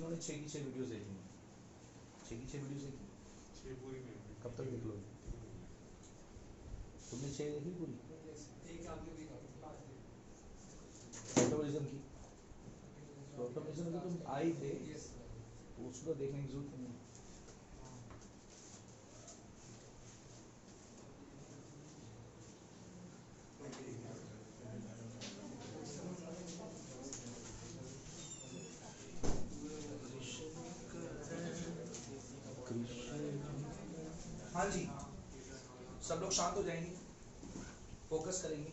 जिन्होंने 6 की 6 वीडियोस देखी हैं, 6 की 6 वीडियोस देखी? 6 पूरी नहीं, कब तक देख लोगे? तुमने 6 देखी पूरी? एक आगे भी ऑटोमेटिज्म की, ऑटोमेटिज्म की तुम आए थे तो उसको देखने की जरूरत नहीं है। हाँ जी, सब लोग शांत हो जाएंगे, फोकस करेंगे।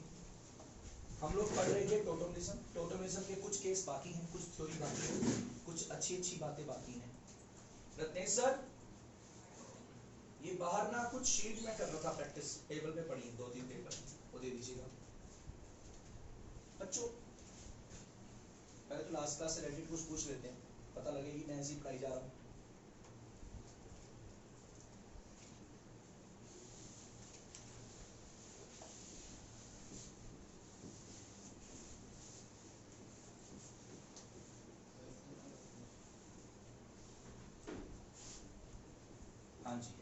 हम लोग पढ़ रहे थे टोटमिज्म। टोटमिज्म के कुछ केस बाकी हैं, कुछ थ्योरी बाकी है, कुछ अच्छी अच्छी बातें बाकी हैं। रत्नेश सर, ये बाहर ना कुछ शीट में कर रखा प्रैक्टिस, टेबल पे पड़ी 2-3 टेबल, वो दे दीजिएगा बच्चों। पहले तो लास्ट क्लास से रिलेटेड कुछ पूछ लेते हैं, पता लगे कि मैं ऐसी पढ़ाई जा रहा हूँ। हाँ जी,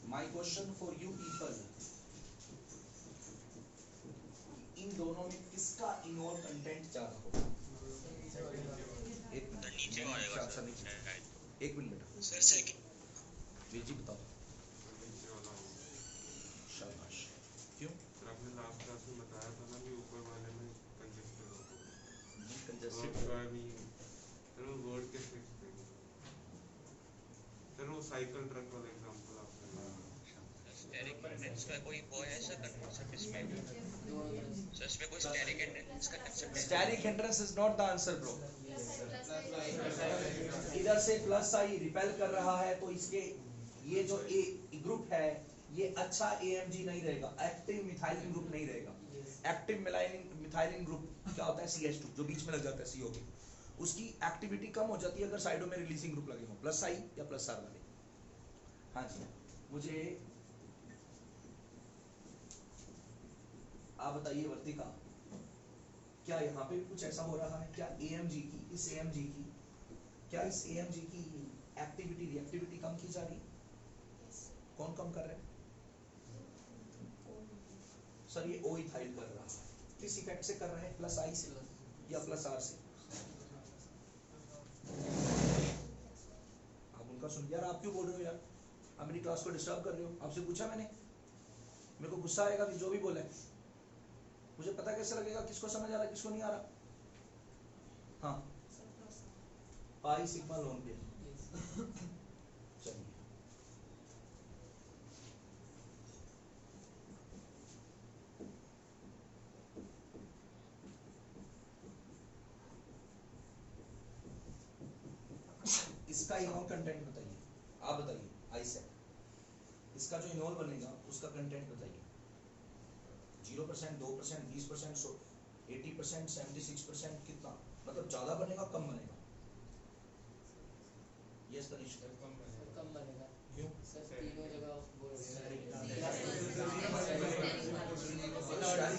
my question for you people, इन दोनों में किसका इनवॉल्व कंटेंट ज्यादा होगा? एक मिनट बेटा सर, सेकंड वीर जी बताओ। शाबाश, क्यों? सर आपने लास्ट क्लास में बताया था ना कि ऊपर वाले में कंजेस्टेड होगा। कंजेस्टेड सर वो वर्ड कैसे लिखते हैं? सर वो साइकिल ट्रक वाला एग्जांपल आपने स्टेरिक कंडेंस का कोई वो है सर कंसेप्ट इसमें? सर इसमें कोई स्टेरिक कंडेंस का कंसेप्ट है? Steric hindrance is not the answer bro. इधर से प्लस आई रिपेल कर रहा है तो इसके ये जो ए ग्रुप है ये अच्छा AMG नहीं रहेगा, एक्टिव मिथाइलिन ग्रुप नहीं रहेगा। एक्टिव मिथाइलिन ग्रुप क्या होता है? CH2 जो बीच में लग जाता है CO के, उसकी एक्टिविटी कम हो जाती है अगर साइडों में रिलीजिंग ग्रुप लगे हो, प्लस आई या प्लस आर वाले। हाँ जी, मुझे आप बताइए वर्तिका, क्या यहाँ पे कुछ ऐसा हो रहा है? क्या AMG की, इस AMG की, क्या इस AMG की एक्टिविटी रिएक्टिविटी कम की जा रही है? कौन कम कर रहे हैं? सर ये O इथाइल कर रहा है, किस इफेक्ट से कर रहे हैं? प्लस आई से या प्लस आर से? आप उनका सुन, यार आप क्यों बोल रहे हो यार? आप मेरी क्लास को डिस्टर्ब कर रहे हो। आपसे पूछा मैंने, मेरे को गुस्सा आएगा कि जो भी बोले। मुझे पता कैसे लगेगा किसको समझ आ रहा है किसको नहीं आ रहा? हाँ, पाई सिग्मा लोन पे। चलिए, इसका इनोल कंटेंट बताइए, आप बताइए। आई से इसका जो इनोल बनेगा उसका कंटेंट बताइए। 0%, 2%, 20%, 80%, 76%, कितना? मतलब ज्यादा बनेगा कम बनेगा? यस तनिष, कम बनेगा। क्यों? सर तीनों जगह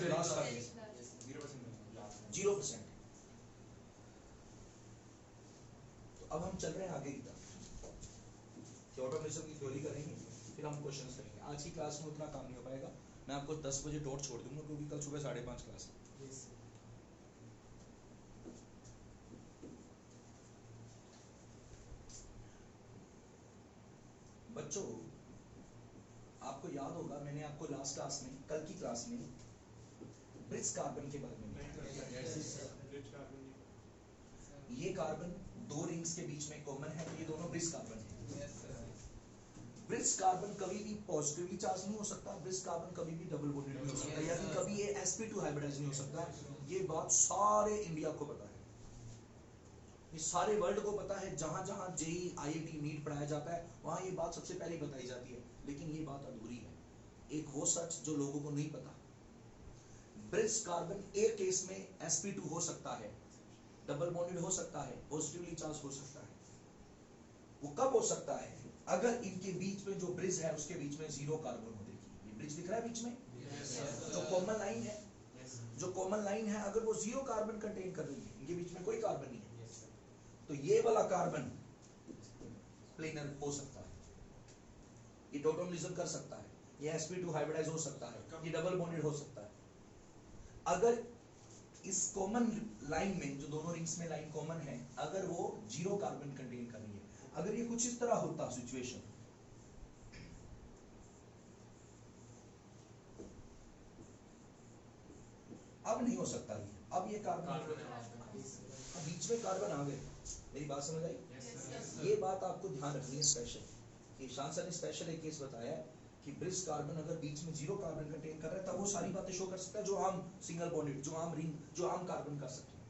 लॉस का 0%। तो अब हम चल रहे हैं आगे की तरफ, ऑटोमेशन की थ्योरी करेंगे, फिर हम क्वेश्चंस करेंगे। आज की क्लास में उतना काम नहीं हो पाएगा, मैं आपको 10 बजे डॉट छोड़ दूंगा क्योंकि कल सुबह 5:30 क्लास है। बच्चों आपको याद होगा मैंने आपको लास्ट क्लास में, कल की क्लास में ब्रिज कार्बन के बारे में बताया। ये कार्बन 2 रिंग्स के बीच में कॉमन है, ये दोनों ब्रिज कार्बन है। ब्रिज कार्बन कभी भी पॉजिटिवली चार्ज नहीं हो सकता, ब्रिज कार्बन कभी भी डबल बॉन्डेड नहीं हो सकता, यानी कभी ये sp2 हाइब्रिडाइज नहीं हो सकता। ये बात सारे इंडिया को पता है, ये सारे वर्ल्ड को पता है। जहां जहां JEE IIT नीट पढ़ाया जाता है वहां ये बात सबसे पहले बताई जाती है, लेकिन ये बात अधूरी है। एक वो सच जो लोगों को नहीं पता, ब्रिज कार्बन एक केस में sp2 हो सकता है, डबल बॉन्डेड हो सकता है, पॉजिटिवली चार्ज हो सकता है। वो कब हो सकता है? अगर इनके बीच में जो ब्रिज है उसके बीच में 0 कार्बन हो। देखिए ये ब्रिज दिख रहा है बीच में, जो कॉमन लाइन है, जो कॉमन लाइन है, अगर वो 0 कार्बन कंटेन कर रही है, इनके बीच में कोई कार्बन नहीं है, तो ये वाला कार्बन प्लेनर हो सकता है, ये टोटोमरिज्म कर सकता है, ये sp2 हाइब्रिडाइज हो सकता है, ये डबल बॉन्डेड हो सकता है। अगर इस कॉमन लाइन में जो दोनों रिंग्स में लाइन कॉमन है, अगर वो 0 कार्बन कंटेन कर रही है, अगर ये कुछ इस तरह होता सिचुएशन, अब नहीं हो सकता ये, अब ये कार्बन बीच में कार्बन आ गए। मेरी बात समझ आई? ये बात आपको ध्यान रखनी है स्पेशल, कि शान सर ने स्पेशल एक केस बताया कि ब्रिज कार्बन अगर बीच में 0 कार्बन कंटेन कर रहा है, तब वो सारी बातें शो कर सकता है जो आम सिंगल बॉन्डेड, जो आम रिंग, जो आम कार्बन कर सकते हैं।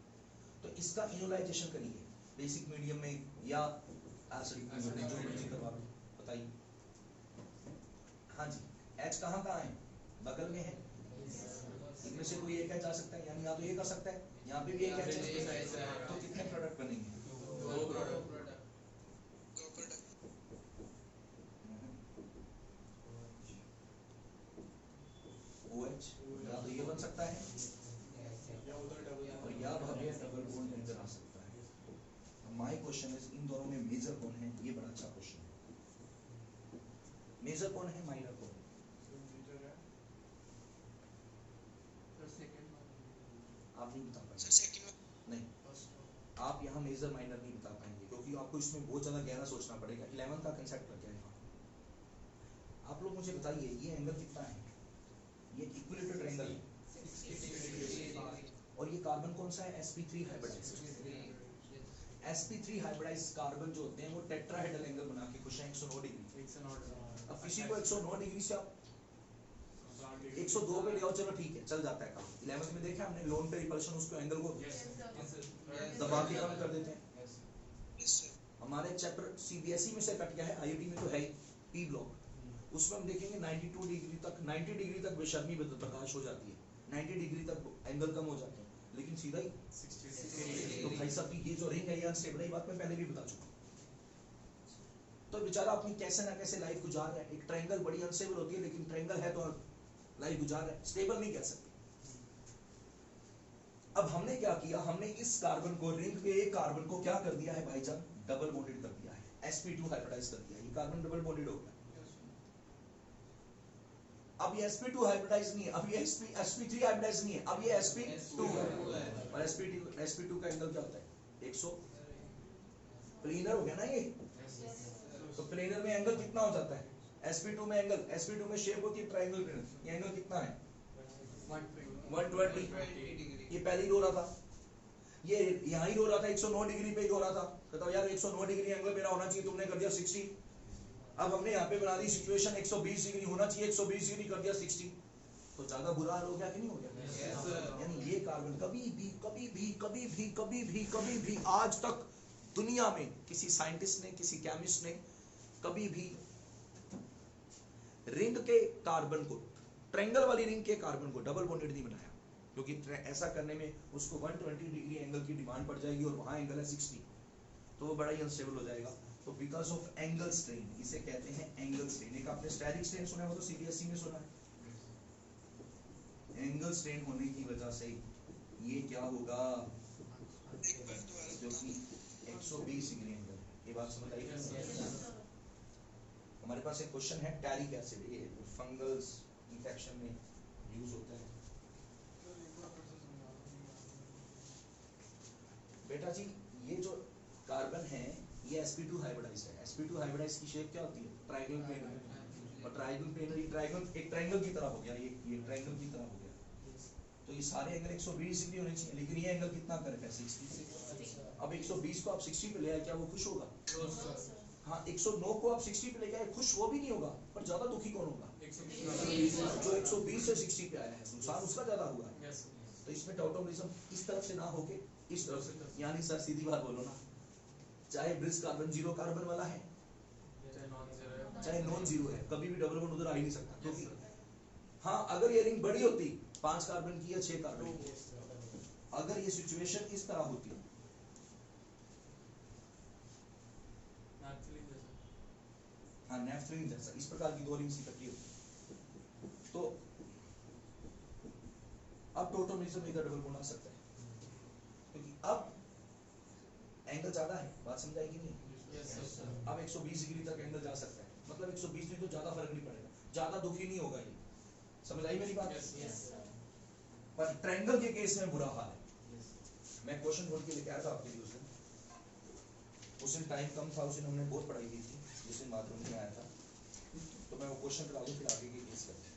तो इसका इनोलाइजेशन करिए बेसिक मीडियम में या एसिडिक मीडियम में, जो मर्जी करवा लो, बताइए। हाँ जी, H कहाँ है? बगल में है, इनमें से कोई एक जा सकता है, यानी या तो ये कर सकता है, यहाँ पे भी एक है, तो कितने प्रोडक्ट बनेंगे? 2 प्रोडक्ट। OH या तो ये बन सकता है और या भव्य डबल बॉन्ड अंदर आ सकता है। माय क्वेश्चन इज, इन दोनों में मेजर कौन है? ये बड़ा अच्छा क्वेश्चन है। मेजर कौन है, माइनर कौन? आप नहीं बता पाएंगे, नहीं, आप यहाँ मेजर माइनर नहीं बता पाएंगे, क्योंकि आपको इसमें बहुत ज्यादा गहरा सोचना पड़ेगा। 11 का कंसेप्ट लग जाएगा। आप लोग मुझे बताइए, ये एंगल कितना है? ये इक्विलेटरल ट्रायंगल है, और ये कार्बन कौन सा है? sp3 hybridised. sp3 hybridised carbon जो होते हैं वो टेट्राहेड्रल एंगल बना के खुश हैं 109 डिग्री। अब किसी को 109 डिग्री से आप 102 पे ले आओ, चलो ठीक है, चल जाता है काम। 11th में देखा हमने लोन पे रिपल्शन, उसको एंगल को दबा के कम कर देते हैं। हमारे चैप्टर सीबीएसई में से कट गया है, आईआईटी में तो है ही पी ब्लॉक, उसमें हम देखेंगे 92 डिग्री तक, 90 डिग्री तक बेशर्मी प्रकाश हो जाती है, 90 डिग्री तक एंगल कम हो जाते हैं, लेकिन सीधा ही 60। तो भाई साहब ये जो रिंग है ये अनस्टेबल है, बात मैं पहले भी बता चुका। तो बेचारा अपनी कैसे ना कैसे लाइफ गुजार रहा है। एक ट्रायंगल बड़ी अनस्टेबल होती है, लेकिन ट्रायंगल है तो लाइफ गुजार रहा है, स्टेबल नहीं कह सकते। अब हमने क्या किया, हमने इस कार्बन को, रिंग के एक कार्बन को क्या कर दिया है भाईजान? डबल बॉन्डेड कर दिया है, sp2 हाइब्रिडाइज कर दिया है, ये कार्बन डबल बॉन्डेड हो गया। अब ये sp2 हाइब्रिडाइज नहीं है, अब ये sp3 हाइब्रिडाइज नहीं है, अब ये sp2 है। और sp2 का एंगल क्या होता है? 100। प्लेनर हो गया ना ये, तो प्लेनर में एंगल कितना हो जाता है? sp2 में एंगल, sp2 में शेप होती है ट्रायंगल प्लेनर, ये एंगल कितना है? 120। ये पहले ही रो रहा था, ये यहाँ ही रो रहा था, 109 डिग्री पे ही रो रहा था, कहता यार 109 डिग्री एंगल मेरा होना चाहिए, तुमने कर दिया 60। अब हमने यहाँ पे बना दी सिचुएशन 120 डिग्री होना चाहिए, 120 डिग्री कर दिया 60, तो ज्यादा बुरा हाल हो गया कि नहीं हो गया? यानी ये कार्बन कभी भी आज तक दुनिया में किसी साइंटिस्ट ने, किसी केमिस्ट ने कभी भी रिंग के कार्बन को, ट्रायंगल वाली रिंग के कार्बन को डबल बॉन्डेड नहीं बनाया, क्योंकि ऐसा करने में उसको 120 डिग्री एंगल की डिमांड पड़ जाएगी और वहां एंगल है 60, तो वो बड़ा ही अनस्टेबल हो जाएगा। तो बिकॉज ऑफ एंगल स्ट्रेन, इसे कहते हैं एंगल स्ट्रेन। एक आपने स्टैटिक स्ट्रेन सुना है, वो तो सीबीएसई में सुना है। एंगल स्ट्रेन होने की वजह से ये क्या होगा, जो कि 120 डिग्री एंगल, ये बात समझ आई? हमारे पास एक क्वेश्चन है, टैरिक एसिड, ये फंगल्स इंफेक्शन में यूज होता है। बेटा जी, ये जो कार्बन है ये sp2 हाइब्रिडाइज्ड है। sp2 हाइब्रिडाइज्ड की शेप क्या होती है? ट्रायंगल प्लेनर, और ट्रायंगल प्लेनर ये ट्रायंगल एक ट्रायंगल की तरह हो गया, ये ट्रायंगल की तरह हो गया। तो ये सारे एंगल 120 डिग्री होने चाहिए, लेकिन ये एंगल कितना कर रखा है? 60। अब 120 को आप 60 पे ले आए, क्या वो खुश होगा? हाँ, 109 को आप 60 पे ले आए, खुश वो भी नहीं होगा, पर ज्यादा दुखी कौन होगा? जो 120 से 60 पे आया है, नुकसान उसका ज्यादा हुआ है। तो इसमें टॉटोमरिज्म इस तरफ से ना होके इस तरफ से, यानी सर सीधी बात बोलो ना, चाहे ब्रिज कार्बन 0 कार्बन वाला है, चाहे नॉन जीरो है, कभी भी डबल बॉन्ड उधर आ ही नहीं सकता। क्योंकि हाँ, अगर ये रिंग बड़ी होती 5 कार्बन की या 6 कार्बन की, अगर ये सिचुएशन इस तरह होती, हाँ नेफ्थलीन जैसा, इस प्रकार की 2 रिंग्स इकट्ठी होती, तो अब टोटोमरिज्म इधर डबल बॉन्ड आ सकता है, क्योंकि अब एंगल ज्यादा है, बात समझ आएगी नहीं? अब 120 डिग्री तक एंगल जा सकता है, मतलब 120 नहीं तो ज्यादा फर्क नहीं पड़ेगा, ज्यादा दुखी नहीं होगा ये, समझ आई मेरी बात? पर ट्रायंगल के केस में बुरा हाल है। मैं क्वेश्चन बोल के लेके आया था आपके लिए उस दिन टाइम कम था, उस दिन हमने बहुत पढ़ाई की थी, जिस दिन बाथरूम में आया था, तो मैं वो क्वेश्चन करा दूं फिर आगे के केस करते हैं।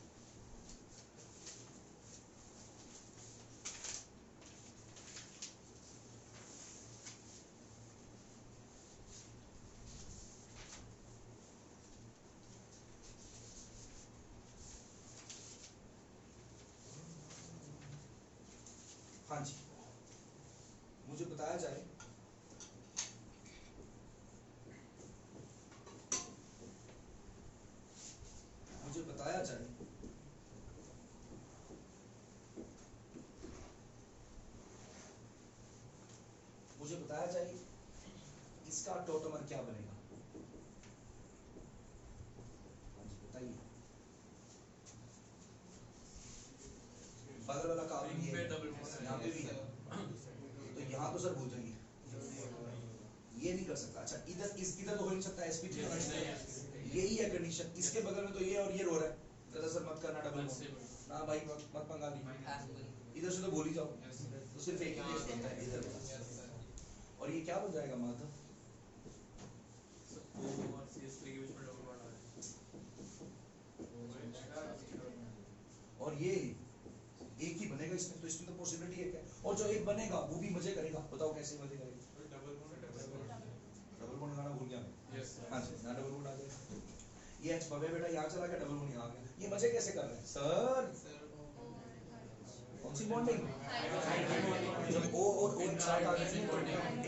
हाँ जी, मुझे बताया जाए मुझे बताया जाए इसका टोटमर क्या बनेगा? हाँ जी बताइए। बगल वाला कार्बन ये है, यहाँ पे भी है, तो यहाँ तो सर भूल जाइए, ये नहीं कर सकता। अच्छा इधर इधर तो हो नहीं सकता, sp3 यही है कंडीशन, इसके बगल में तो ये और ये रो रहा है, तो सर मत करना डबल ना भाई, मत पंगा ली, इधर से तो बोल ही जाओ, तो सिर्फ एक ही केस बनता है इधर, और ये क्या बन जाएगा माधव? और ये एक ही बनेगा इसमें, तो इसमें तो पॉसिबिलिटी है क्या? और जो एक बनेगा वो भी मजे करेगा, बताओ कैसे मजे करेगा? डबल बॉन्ड लगाना भूल गया मैं। हाँ जी ना, डबल बॉन्ड आ गया, ये एच बबे बेटा यहाँ चला गया, डबल बॉन्ड यहाँ आ गया, ये मजे कैसे कर रहे हैं सर? कौन सी बॉन्डिंग? जब ओ और ओ साथ आ जाएंगे तो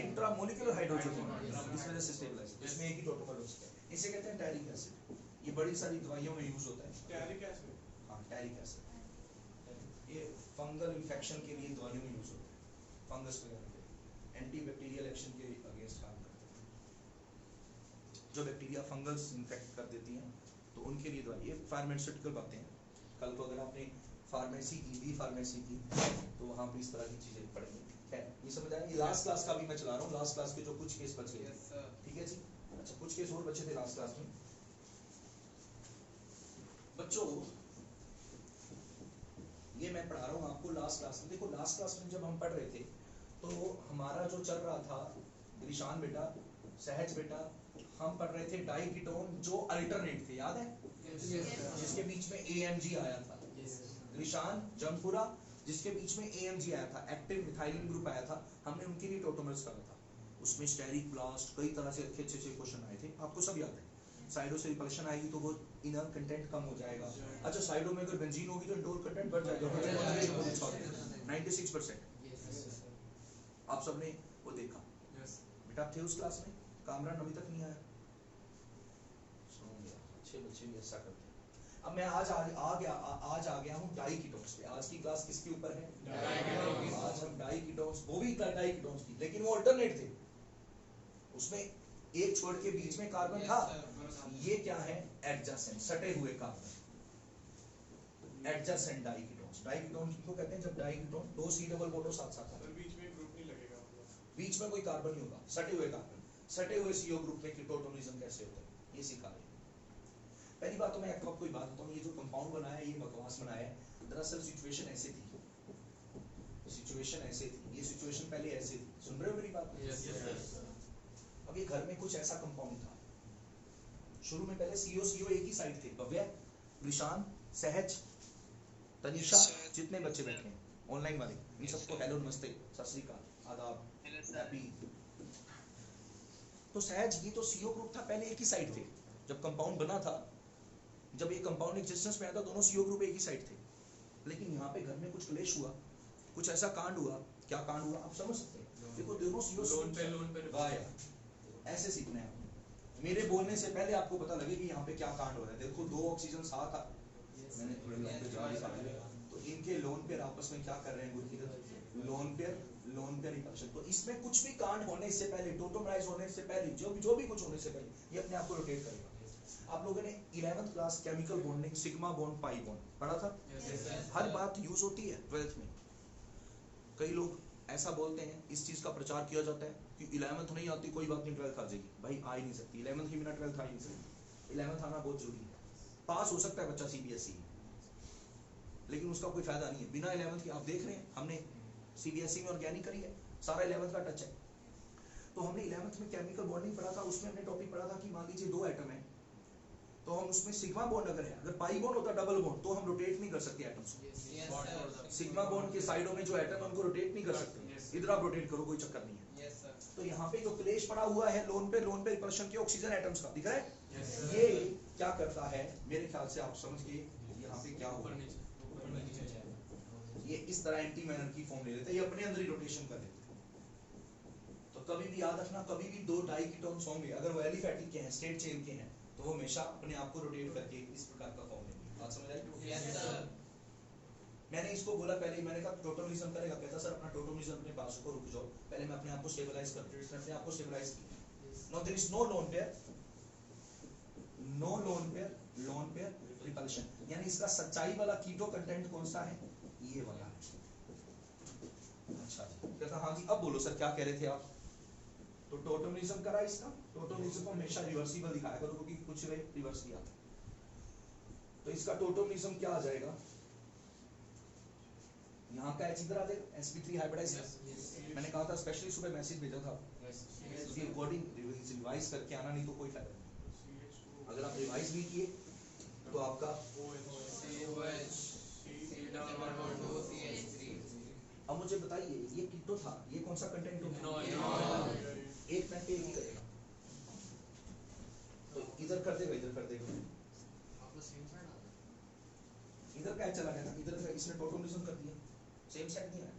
इंट्रामोलिक्यूलर हाइड्रोजन बॉन्ड, इस वजह से स्टेबलाइज, इसमें एक ही टोटोमर हो सकता है, इसे कहते हैं टैरिक एसिड। ये बड़ी सारी दवाइयों में यूज होता है टैरिक एसिड। हाँ टैरिक एसिड, ये फंगल इन्फेक्शन के लिए दवाइयों में यूज होता है, फंगस वगैरह के एंटीबैक्टीरियल एक्शन के अगेंस्ट काम करते हैं, जो बैक्टीरिया फंगल्स इन्फेक्ट कर देती हैं तो उनके लिए दवाई। ये फार्मास्यूटिकल बातें हैं, कल को अगर आपने फार्मेसी की, बी फार्मेसी की, तो वहाँ पे इस तरह की चीजें पढ़ेंगे। है ये समझ आया? ये लास्ट क्लास का भी मैं चला रहा हूँ, लास्ट क्लास के जो कुछ केस बच गए थे, ठीक है जी। अच्छा कुछ केस और बचे थे लास्ट क्लास में बच्चों, ये मैं पढ़ा रहा हूँ आपको लास्ट क्लास में। देखो लास्ट क्लास में जब हम पढ़ रहे थे तो हमारा जो चल रहा था, ग्रीशान बेटा, सहज बेटा, हम पढ़ रहे थे डाइकीटोन जो अल्टरनेट थे, याद है? जिसके बीच में AMG आया था, ग्रीशान जंगपुरा, जिसके बीच में AMG आया था, एक्टिव मिथाइलिन ग्रुप आया था, हमने उनके लिए टोटोमर्स करा था, उसमें स्टेरिक ब्लास्ट, कई तरह से अच्छे क्वेश्चन आए थे, आपको सब याद है। साइडो से रिपल्शन आएगी तो वो इनर कंटेंट कम हो जाएगा। अच्छा साइडो में अगर बेंजीन होगी तो इंडोर कंटेंट बढ़ जाएगा 96%। आप सबने वो देखा बेटा, आप थे उस क्लास में? कामरान अभी तक नहीं आया, अच्छे बच्चे भी ऐसा करते हैं। अब मैं आज आ गया हूँ डाइकीटोन्स पे। आज की क्लास किसके ऊपर है? आज हम डाइकीटोन्स, वो भी डाइकीटोन्स की, लेकिन वो अल्टरनेट थे, उसमें एक छोड़ के बीच में कार्बन था। ये क्या है? एडजेसेंट, सटे हुए कार्बन, एडजेसेंट डाइकीटोन्स। डाइकीटोन किसको कहते हैं? जब डाइकीटोन दो C डबल बॉन्ड साथ साथ है, बीच में ग्रुप नहीं लगेगा, बीच में कोई कार्बन नहीं होगा, सटे हुए कार्बन, सटे हुए CO ग्रुप में कीटोटोनिज्म कैसे होता है ये सिखा रहे हैं। पहली बात तो मैं आपको कोई बात बताऊं, ये जो कंपाउंड बनाया है ये बकवास बनाया है। दरअसल सिचुएशन ऐसे थी, सिचुएशन ऐसे थी, ये सिचुएशन पहले ऐसे थी, सुन रहे हो मेरी बात? अब ये घर में कुछ ऐसा कंपाउंड था, शुरू में पहले CO एक ही साइड थे, भव्य, विशान, सहज, तनिषा, जितने बच्चे बैठे हैं ऑनलाइन वाले, इन सबको हेलो नमस्ते सत श्री अकाल आदाब हैप्पी। तो सहज ये तो CO ग्रुप था, पहले एक ही साइड थे, जब कंपाउंड बना था, जब ये कंपाउंड एग्जिस्टेंस में आया था, दोनों CO ग्रुप एक ही साइड थे। लेकिन यहाँ पे घर में कुछ क्लेश हुआ, कुछ ऐसा कांड हुआ, क्या कांड हुआ आप समझ सकते हैं? देखो दोनों CO लोन पे वाह यार, ऐसे सीखना है। मेरे बोलने से पहले आपको पता लगे कि यहाँ पे क्या कांड हो रहा है। देखो दो ऑक्सीजन साथ आ, मैंने थोड़े लोन पे जवाब दिया, तो इनके लोन पेयर आपस में क्या कर रहे हैं गुरकीरत? Loan pair repulsion. तो इसमें कुछ भी कांड होने से पहले, टोटोमराइज होने से पहले, जो भी कुछ होने से पहले ये अपने आप को रोटेट करेगा। आप लोगों ने 11th class chemical bonding, sigma bond, pi bond पढ़ा था? हर बात यूज होती है 12th में। कई लोग ऐसा बोलते हैं, इस चीज का प्रचार किया जाता है कि 11th नहीं आती कोई बात नहीं 12th आ जाएगी, भाई आ ही नहीं सकती 11th के बिना 12th आ ही नहीं सकती। 11th आना बहुत जरूरी है। पास हो सकता है बच्चा CBSE, लेकिन उसका कोई फायदा नहीं है बिना 11th के। आप देख रहे हैं हमने CBSE में ऑर्गेनिक करी है, सारा 11th का टच है। तो हमने 11th में केमिकल बॉन्डिंग पढ़ा था, उसमें हमने टॉपिक पढ़ा था कि मान लीजिए 2 एटम है, तो हम उसमें सिग्मा बॉन्ड अगर है, अगर पाई बॉन्ड होता डबल बॉन्ड, तो हम रोटेट नहीं कर सकते एटम्स को। सिग्मा बॉन्ड के साइडों में जो एटम है उनको रोटेट नहीं कर सकते, इधर आप रोटेट करो कोई चक्कर नहीं है। तो यहाँ पे जो क्लेश पड़ा हुआ है लोन पे रिपल्शन के ऑक्सीजन एटम्स का, दिख रहा है? ये क्या करता है मेरे ख्याल से आप समझ गए यहाँ पे क्या होगा। ये इस तरह एंटी मैनर की फॉर्म ले लेते हैं, ये अपने अंदर ही रोटेशन कर देते हैं। तो कभी भी याद रखना, कभी भी 2 डाई कीटोन्स होंगे, अगर वो एलिफैटिक के हैं, स्ट्रेट चेन के हैं, तो वो हमेशा अपने आप को रोटेट करके इस प्रकार का फॉर्म लेंगे। बात समझ आई? Yes sir. मैंने इसको बोला पहले ही, मैंने कहा टोटोमिज्म करेगा, कहता सर अपना टोटोमिज्म अपने पास को रुक जाओ, पहले मैं अपने आप को स्टेबलाइज करता हूं, अपने आप को स्टेबलाइज किया। Now there is no lone pair, no lone pair, lone pair repulsion, यानी इसका सच्चाई वाला कीटो कंटेंट कौन सा है? ये वाला है। अच्छा जी, कहता हाँ जी अब बोलो सर क्या कह रहे थे आप? तो टोटोमिज्म करा इसका, टोटोमिज्म को हमेशा रिवर्सिबल दिखाया करो क्योंकि कुछ रिवर्स नहीं आता। तो इसका टोटोमिज्म क्या आ जाएगा? यहाँ का H इधर आ जाएगा, sp3 हाइब्रिडाइज। मैंने कहा था स्पेशली सुबह मैसेज भेजा था, उसकी रिकॉर्डिंग रिवाइज करके आना, नहीं तो कोई फायदा नहीं। अगर आप रिवाइज नहीं किए तो आपका अब मुझे बताइए ये कीटो था, ये कौन सा कंटेंट होगा? एक मिनट पे एक ही करेगा, तो इधर कर देगा, इधर कर देगा, इधर क्या चला गया ना, इधर इसने टोटोमिज्म कर दिया, सेम सेट नहीं है।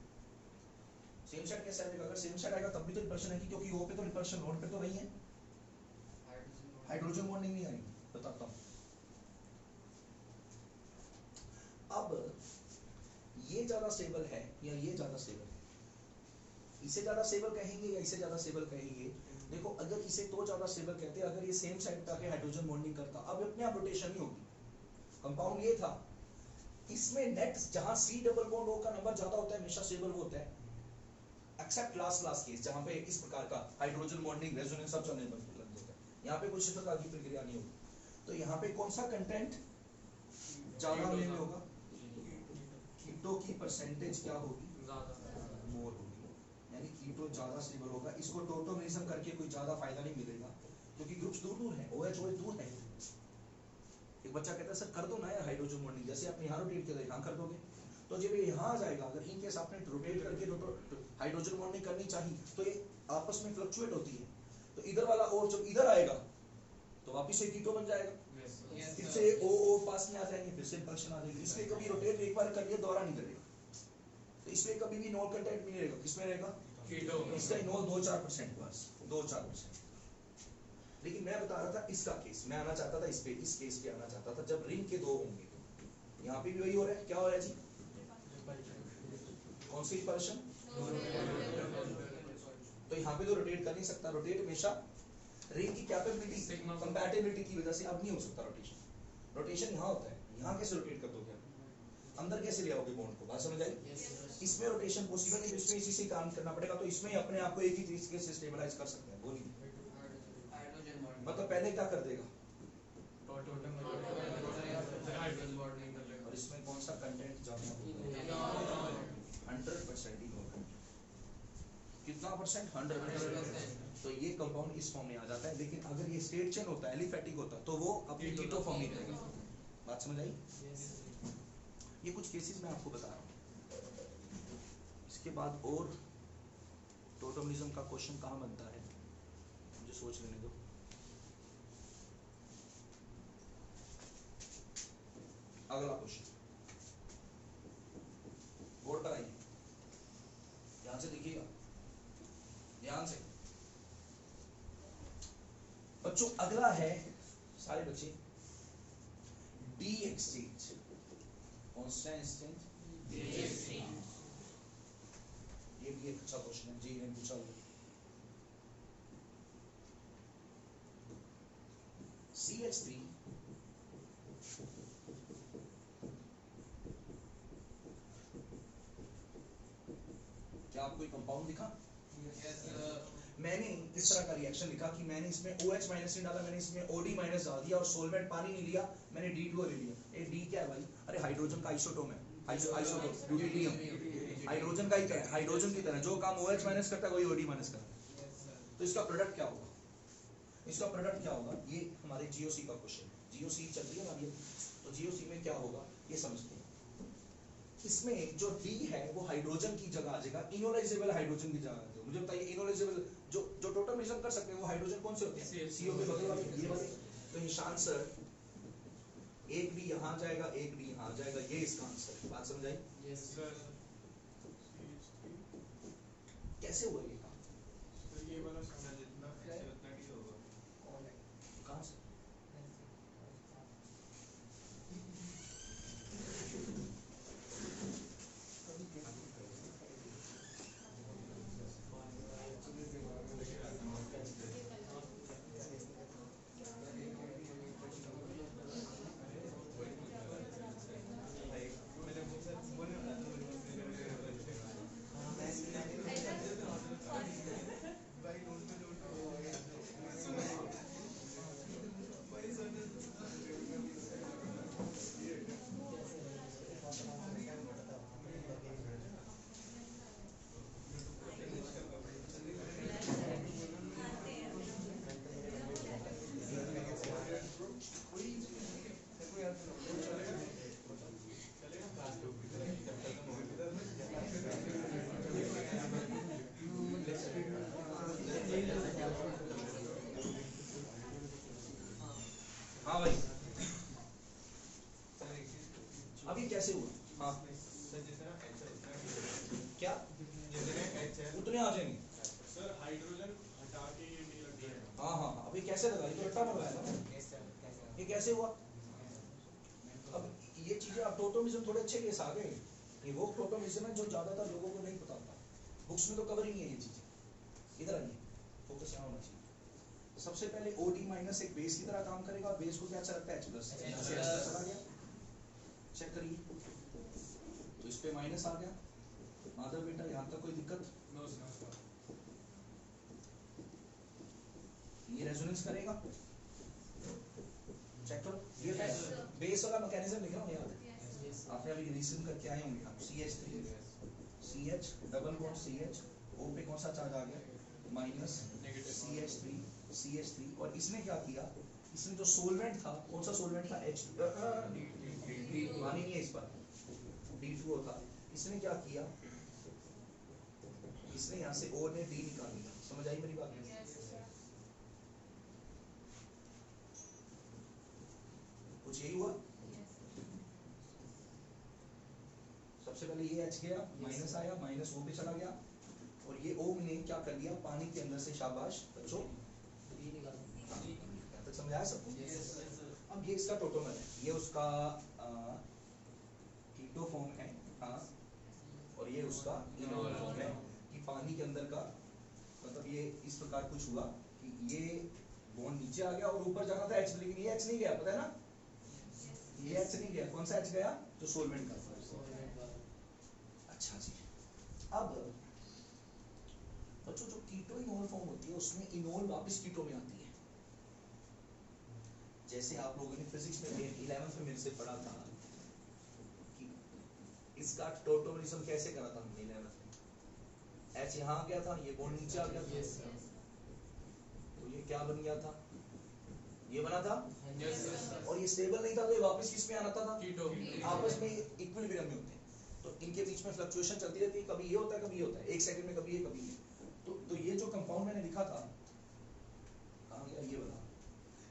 सेम सेट कैसे आएगा? अगर सेम सेट आएगा तब भी तो रिपल्शन है, क्योंकि O पे तो रिपल्शन नोड पे तो वही है, हाइड्रोजन बॉन्डिंग नहीं आएगी। बताता हूँ अब ये ज्यादा स्टेबल है या ये ज्यादा स्टेबल है? इसे ज्यादा स्टेबल कहेंगे या इसे ज्यादा स्टेबल कहेंगे? देखो अगर इसे तो ज्यादा स्टेबल कहते हैं, अगर ये सेम साइड पे आके हाइड्रोजन बॉन्डिंग करता, अब अपने आप रोटेशन ही होगी। कंपाउंड ये था, इसमें नेट जहां C डबल बॉन्ड O का नंबर ज्यादा होता है हमेशा स्टेबल वो होता है, एक्सेप्ट लास्ट केस जहां पे इस प्रकार का हाइड्रोजन बॉन्डिंग रेजोनेंस सब चलने लग जाता है, यहाँ पे कुछ इस प्रकार की प्रक्रिया नहीं होगी। तो यहाँ पे कौन सा कंटेंट ज्यादा में होगा? कीटो की परसेंटेज क्या होगी? मोर होगी, यानी कीटो ज्यादा स्टेबल होगा। इसको टोटोमिज्म करके कोई ज्यादा फायदा नहीं मिलेगा क्योंकि ग्रुप्स दूर दूर हैं, OH दूर है। एक बच्चा कहता है सर कर दो ना यार हाइड्रोजन बॉन्डिंग, जैसे आपने यहाँ रोटेट किया यहाँ कर दोगे, तो जब ये यहाँ आ जाएगा, अगर इन केस आपने रोटेट करके हाइड्रोजन बॉन्डिंग करनी चाहिए तो ये आपस में फ्लक्चुएट होती है, तो इधर वाला और जब इधर आएगा तो वापिस एक कीटो बन जाएगा, फिर से O पास में आ जाएंगे, फिर से रिपल्शन आ जाएगी। इसलिए कभी रोटेट एक बार कर लिया दोबारा नहीं करेगा, तो इसमें कभी भी नोल कंटेंट नहीं रहेगा। किसमें रहेगा? इसका नोल 2-4% बस 2-4%। लेकिन मैं बता रहा था इसका केस, मैं आना चाहता था इस केस पे आना चाहता था जब रिंग के 2 होंगे। यहाँ पे भी वही हो रहा है, क्या हो रहा है जी? कौन सी रिपल्शन? तो यहाँ पे तो रोटेट कर नहीं सकता, रोटेट हमेशा रिंग की कैपेबिलिटी कंपैटिबिलिटी की वजह से अब नहीं हो सकता रोटेशन। रोटेशन यहाँ होता है, यहाँ कैसे रोटेट कर दोगे? अंदर कैसे ले आओगे बॉन्ड को? बात समझ आई? इसमें रोटेशन पॉसिबल है, इसमें इसी से काम करना पड़ेगा, तो इसमें अपने आप को एक ही तरीके से स्टेबलाइज कर सकते हैं। बोलिए मतलब पहले क्या कर देगा? और इसमें कौन सा कंटेंट ज्यादा होगा? 100% ही होगा। कितना परसेंट? 100%। तो ये कंपाउंड इस फॉर्म में आ जाता है, लेकिन अगर ये स्ट्रेट चेन होता है, एलिफैटिक होता, तो वो अपनी कीटो फॉर्म में रहेगा। बात समझ आई? ये कुछ केसेस मैं आपको बता रहा हूँ, इसके बाद और टोटोमिज्म का क्वेश्चन कहाँ बनता है मुझे सोच लेने दो। अगला क्वेश्चन बोर्ड पर आइए, ध्यान से देखिएगा, ध्यान से बच्चों। अगला है सारे बच्चे डी एक्सचेंज। कौन सा एक्सचेंज? ये भी एक अच्छा क्वेश्चन है, जी ने पूछा हुआ। CH3 क्या आपको कोई कंपाउंड दिखा? मैंने इस तरह का रिएक्शन लिखा कि मैंने इसमें OH माइनस नहीं डाला, मैंने इसमें OD माइनस डाल दिया और सोलवेंट पानी नहीं लिया, मैंने D2O ले लिया। ये D क्या है भाई? अरे हाइड्रोजन का आइसोटोम है, आइसोटोप ड्यूटेरियम हाइड्रोजन का ही है, हाइड्रोजन की तरह जो काम OH माइनस करता है वही OD माइनस करता है। तो इसका प्रोडक्ट क्या होगा? इसका प्रोडक्ट क्या होगा? ये हमारे GOC का क्वेश्चन, GOC चल रही है ना अभी, तो GOC में क्या होगा ये समझते हैं। इसमें जो D है वो हाइड्रोजन की जगह आ जाएगा, इनोलाइजेबल हाइड्रोजन की जगह आ जाएगा। मुझे बताइए इनोलाइजेबल जो जो टोटमिज्म कर सकते हैं वो हाइड्रोजन कौन से होते हैं? CO के बगल वाले, ये वाले। तो निशान सर एक D यहाँ जाएगा, एक D यहाँ जाएगा, ये इसका आंसर है। बात समझ आई? Yes sir. कैसे हुआ ये काम? तो ये वाला सोना जितना ऐसे उतना ही होगा। कौन है? कहाँ से? हाँ भाई, अभी कैसे हुआ? हाँ सर जितना H है उतना ही होगा। क्या जितने H है उतने आ जाएंगे? सर हाइड्रोजन हटा के ये नहीं लग जाएगा। हाँ हाँ हाँ, अभी कैसे लगा? ये तो रट्टा मार रहा है ना। Yes sir. कैसे? ये कैसे हुआ? अब ये चीजें आप टोटोमिज्म थोड़े अच्छे केस आ गए। ये वो टोटोमिज्म है जो ज्यादातर लोगों को नहीं पता होता, बुक्स में तो कवर ही नहीं है ये चीजें। इधर आइए, फोकस यहाँ होना चाहिए। सबसे पहले OD माइनस एक बेस की तरह काम करेगा, और बेस को क्या अच्छा लगता है? H plus. चला गया, चेक करिए, तो इस पे माइनस आ गया। माधव बेटा यहाँ तक कोई दिक्कत? No sir. ये रेजोनेंस करेगा, चेक करो। ये बेस वाला मैकेनिज्म लिख रहा हूँ, याद है? आपने अभी रिवीजन करके आए होंगे आप। CH3 CH double bond CH, O पे कौन सा चार्ज आ गया? माइनस CH3 और इसने क्या किया? इसने जो सोलवेंट था, कौन सा सोलवेंट था? H पानी नहीं है इस पर, D2O था। इसने क्या किया? इसने यहाँ से O ने D निकाल लिया। समझ आई मेरी बात? कुछ यही हुआ। सबसे पहले ये H गया, माइनस आया, माइनस O पे चला गया, और ये O ने क्या कर लिया? पानी के अंदर से, शाबाश बच्चों, डी निकालो। यहाँ तक समझ आया सबको? अब ये इसका टोटोमर है, ये उसका कीटो फॉर्म है, हाँ, और ये उसका इनोल फॉर्म है। कि पानी के अंदर का मतलब ये इस प्रकार कुछ हुआ कि ये बॉन्ड नीचे आ गया और ऊपर जाना था H, लेकिन ये H नहीं गया, पता है ना? ये H नहीं गया। कौन सा H गया? जो सोलवेंट का। अच्छा जी, अब बच्चों जो कीटो इनोल फॉर्म होती है उसमें इनोल वापस कीटो में आती है। जैसे आप लोगों ने फिजिक्स में 11th में मेरे से पढ़ा था कि इसका टोटोमरिज्म कैसे करा था हमने 11th में। H यहाँ आ गया था, ये बॉन्ड नीचे आ गया था, तो ये क्या बन गया था? ये बना था, और ये स्टेबल नहीं था, तो ये वापस किस में आना था? कीटो। आपस में इक्विलिब्रियम में होते हैं, तो इनके बीच में फ्लक्चुएशन चलती रहती है, कभी ये होता है कभी ये होता है, एक सेकंड में कभी ये कभी ये। तो ये जो कंपाउंड मैंने लिखा था, कहाँ गया ये वाला?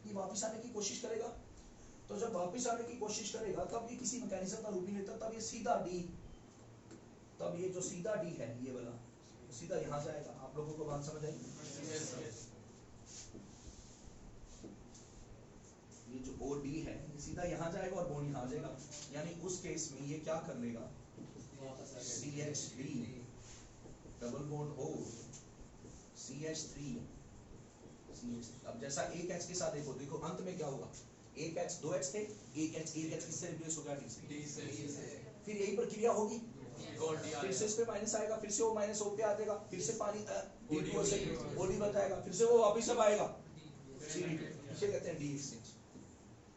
ये वापस आने की कोशिश करेगा, तो जब वापस आने की कोशिश करेगा तब ये किसी मैकेनिज्म का रूप ही लेता, तब ये सीधा D, तब ये जो सीधा D है ये वाला सीधा यहाँ जाएगा। आप लोगों को बात समझ आई? ये जो OD है ये सीधा यहाँ जाएगा और बॉन्ड यहाँ आ जाएगा, यानी उस केस में ये क्या कर लेगा? CH3 double bond O CH3। अब जैसा एक H के साथ देखो अंत में क्या होगा? एक H, दो H थे, एक H किससे रिप्लेस हो गया? D से। फिर यही प्रक्रिया होगी, फिर से इस पे माइनस आएगा, फिर से वो माइनस O पे आ जाएगा, फिर से पानी D2O से OD बताएगा, फिर से वो वापस अब आएगा CD2, इसे कहते हैं D एक्सचेंज।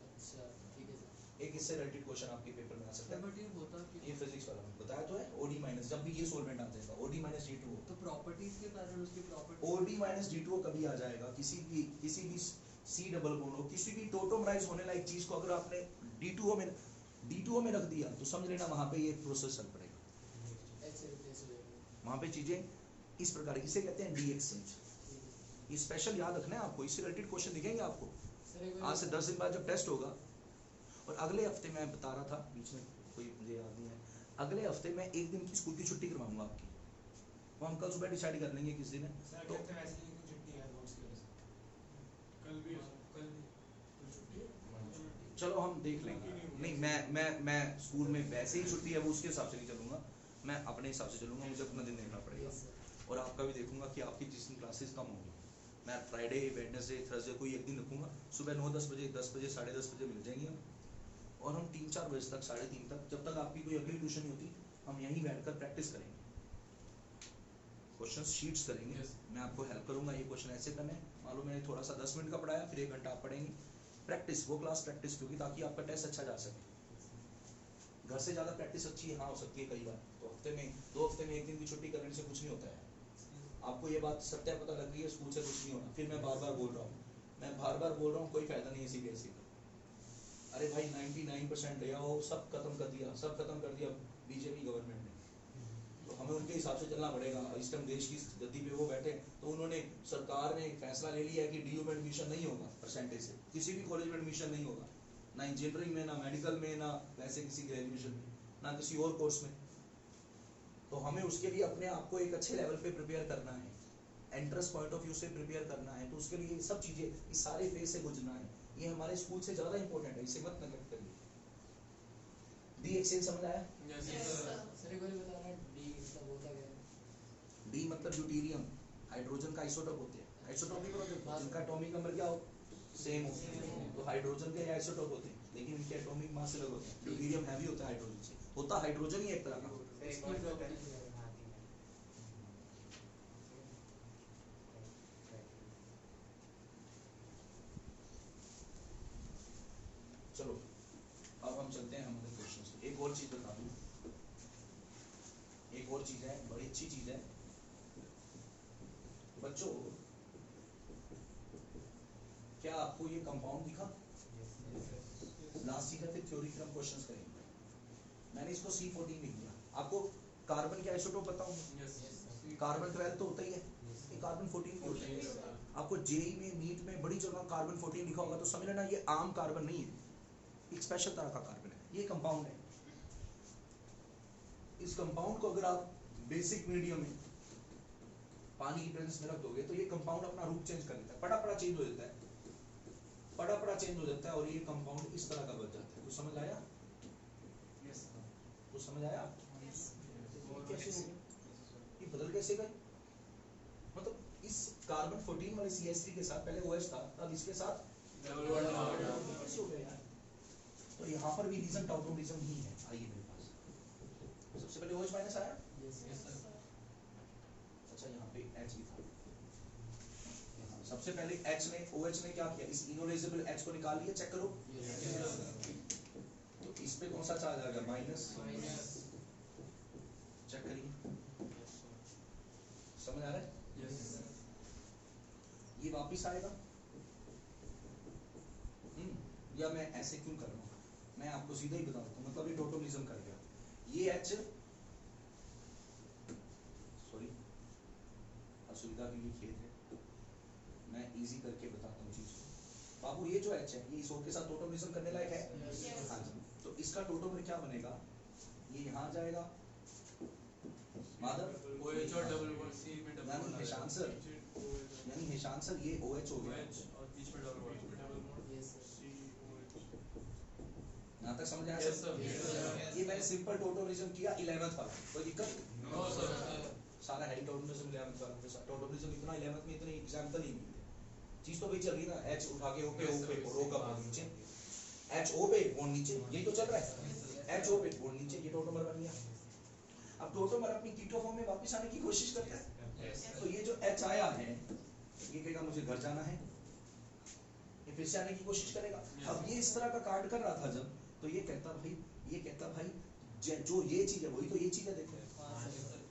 अच्छा ठीक है सर। एक इससे रिलेटेड क्वेश्चन आपके पेपर में आ सकता है, बट ये होता क्या? ये फिजिक्स वाला बताया तो है। OD माइनस, जब भी ये सोल्वेंट आ जाएगा OD माइनस D2O, तो प्रॉपर्टीज के कारण उसकी प्रॉपर्टी OD माइनस D2O कभी आ जाएगा, किसी भी C डबल बॉन्ड हो, किसी भी टोटोमराइज होने लायक चीज को अगर आपने D2O में रख दिया तो समझ लेना वहां पे ये प्रोसेस चल पड़ेगा, H से रिप्लेस हो जाएगा। वहां पे चीजें इस प्रकार की, इसे कहते हैं D एक्सचेंज। ये स्पेशल याद रखना है आपको, इससे रिलेटेड क्वेश्चन दिखेंगे आपको सर एक आज से 10 दिन बाद जब टेस्ट होगा। और अगले हफ्ते मैं बता रहा था, बीच में कोई मुझे याद नहीं है, अगले हफ्ते मैं एक दिन की स्कूल की छुट्टी करवाऊंगा आपकी, वो हम कल सुबह डिसाइड कर लेंगे किस दिन है। तो चलो हम देख लेंगे, नहीं मैं स्कूल में वैसे ही छुट्टी है वो उसके हिसाब से नहीं चलूंगा, मैं अपने हिसाब से चलूंगा, मुझे अपना दिन देखना पड़ेगा। Yes, sir. और आपका भी देखूंगा कि आपकी जिस दिन क्लासेस कम होंगी, मैं फ्राइडे वेडनेसडे थर्सडे कोई एक दिन रखूंगा, सुबह 9-10 बजे 10 बजे 10:30 बजे मिल जाएंगे हम, और हम 3-4 बजे तक 3:30 तक, जब तक आपकी कोई अगली ट्यूशन नहीं होती, हम यहीं बैठकर प्रैक्टिस करेंगे, क्वेश्चन शीट्स करेंगे। Yes. मैं आपको हेल्प करूंगा, ये क्वेश्चन ऐसे करने हैं, मालूम मैंने थोड़ा सा 10 मिनट का पढ़ाया, फिर 1 घंटा आप पढ़ेंगे, प्रैक्टिस, वो क्लास प्रैक्टिस क्योंकि ताकि आपका टेस्ट अच्छा जा सके। घर से ज़्यादा प्रैक्टिस अच्छी हाँ हो सकती है कई बार, तो हफ्ते में 2 हफ्ते में 1 दिन की छुट्टी करने से कुछ नहीं होता है। आपको ये बात सत्य पता लग रही है, स्कूल से कुछ नहीं होना। फिर मैं बार बार बोल रहा हूँ, कोई फायदा नहीं है CBSE का। अरे भाई 99% ले आओ, सब खत्म कर दिया बीजेपी गवर्नमेंट ने, तो हमें उनके हिसाब से चलना पड़ेगा। इस टाइम देश की गति पे वो बैठे, तो उन्होंने, सरकार ने एक फैसला ले लिया है कि DU में एडमिशन नहीं होगा परसेंटेज से, किसी भी कॉलेज में एडमिशन नहीं होगा, ना इंजीनियरिंग में, ना मेडिकल में, ना वैसे किसी ग्रेजुएशन में, ना किसी और कोर्स में। तो हमें उसके लिए अपने आप को एक अच्छे लेवल पे प्रिपेयर करना है, एंट्रेंस पॉइंट ऑफ व्यू से प्रिपेयर करना है, तो उसके लिए ये सब चीजें, इस सारे फेज से गुजरना है। ये हमारे स्कूल से ज्यादा इंपॉर्टेंट है, इसे मत नेगलेक्ट करिए। डी एक्सचेंज समझ आया? सर एक बार बता रहा डी मतलब होता क्या है? डी मतलब ड्यूटेरियम, हाइड्रोजन का आइसोटोप होते हैं, आइसोटोप नहीं पता जिनका एटॉमिक नंबर क्या हो, सेम हो, तो हाइड्रोजन के आइसोटोप होते हैं, लेकिन इनके एटॉमिक मास अलग होते हैं। ड्यूटेरियम हैवी होता है हाइड्रोजन से, होता हाइड्रोजन ही एक तरह का। इसकी प्रॉपर्टीज क्या है? चलो अब हम चलते हैं हमारे क्वेश्चन से। एक और चीज बता दूं, एक और चीज है, बड़ी अच्छी चीज है बच्चों, क्या आपको ये कंपाउंड दिखा? लास्ट चीज है, फिर थ्योरी के हम क्वेश्चंस करेंगे। मैंने इसको C14 लिख दिया। आपको कार्बन के आइसोटोप बताऊं? कार्बन 12 तो होता ही है, ये कार्बन 14 भी होता है। आपको जेई में, नीट में बड़ी जगह कार्बन 14 लिखा होगा, तो समझ लेना ये आम कार्बन नहीं है, एक स्पेशल तरह का कार्बन है, ये कंपाउंड है। इस कंपाउंड को अगर आप बेसिक मीडियम में पानी की प्रेजेंस में रख दोगे तो ये कंपाउंड अपना रूप चेंज कर लेता है, पड़ा चेंज हो जाता है, पड़ा चेंज हो जाता है, और ये कंपाउंड इस तरह का बन जाता है। तो समझ आया? तो समझ आया? कैसे हो? ये बदल कैसे गए? मतलब इस कार्बन 14 वाले CH3 के साथ पहले OH था, अब इसके साथ कैसे हो गया यार? तो यहाँ पर भी रीजन टाउटोमरिज्म ही है। आइए मेरे पास सबसे पहले OH माइनस आया, अच्छा यहाँ पे H भी था। यहाँ सबसे पहले H ने, OH ने क्या किया, इस इनोलाइजेबल H को निकाल लिया, चेक करो। तो इस पे कौन सा चार्ज आ गया? माइनस। चेक करिए, समझ आ रहा है? ये वापिस आएगा। या मैं ऐसे क्यों कर रहा हूँ, मैं आपको सीधा ही बता देता हूँ, मतलब ये टोटोमरिज्म कर गया। ये H, सॉरी असुविधा के लिए खेद है, मैं इजी करके बताता हूँ चीज को। बाबू ये जो H है, ये इस O के साथ टोटोमरिज्म करने लायक है? हाँ जी। तो इसका टोटोमर क्या बनेगा? ये यहाँ जाएगा, माधव यानी निशान सर, ये OH हो गया। यहाँ तक समझ आया सर? ये मैंने सिंपल टोटोमरिज्म किया 11th वाला, कोई दिक्कत? सारा है टोटोमरिज्म 11th वाला। टोटोमरिज्म इतना 11th में इतने एग्जांपल ही मिलते, चीज तो भाई चल रही ना, H उठा के O पे रो का बॉन्ड नीचे, H O पे बॉन्ड नीचे, यही तो चल रहा है। H O पे बॉन्ड नीचे, ये टोटोमर बन गया। अब टोटोमर अपनी कीटो फॉर्म में वापस आने की कोशिश करता है, तो ये जो H आया है ये कहेगा मुझे घर जाना है, ये फिर से आने की कोशिश करेगा। अब ये इस तरह का कार्ड कर रहा था जब, तो ये कहता भाई जो ये चीज है वही तो ये चीज है, देखो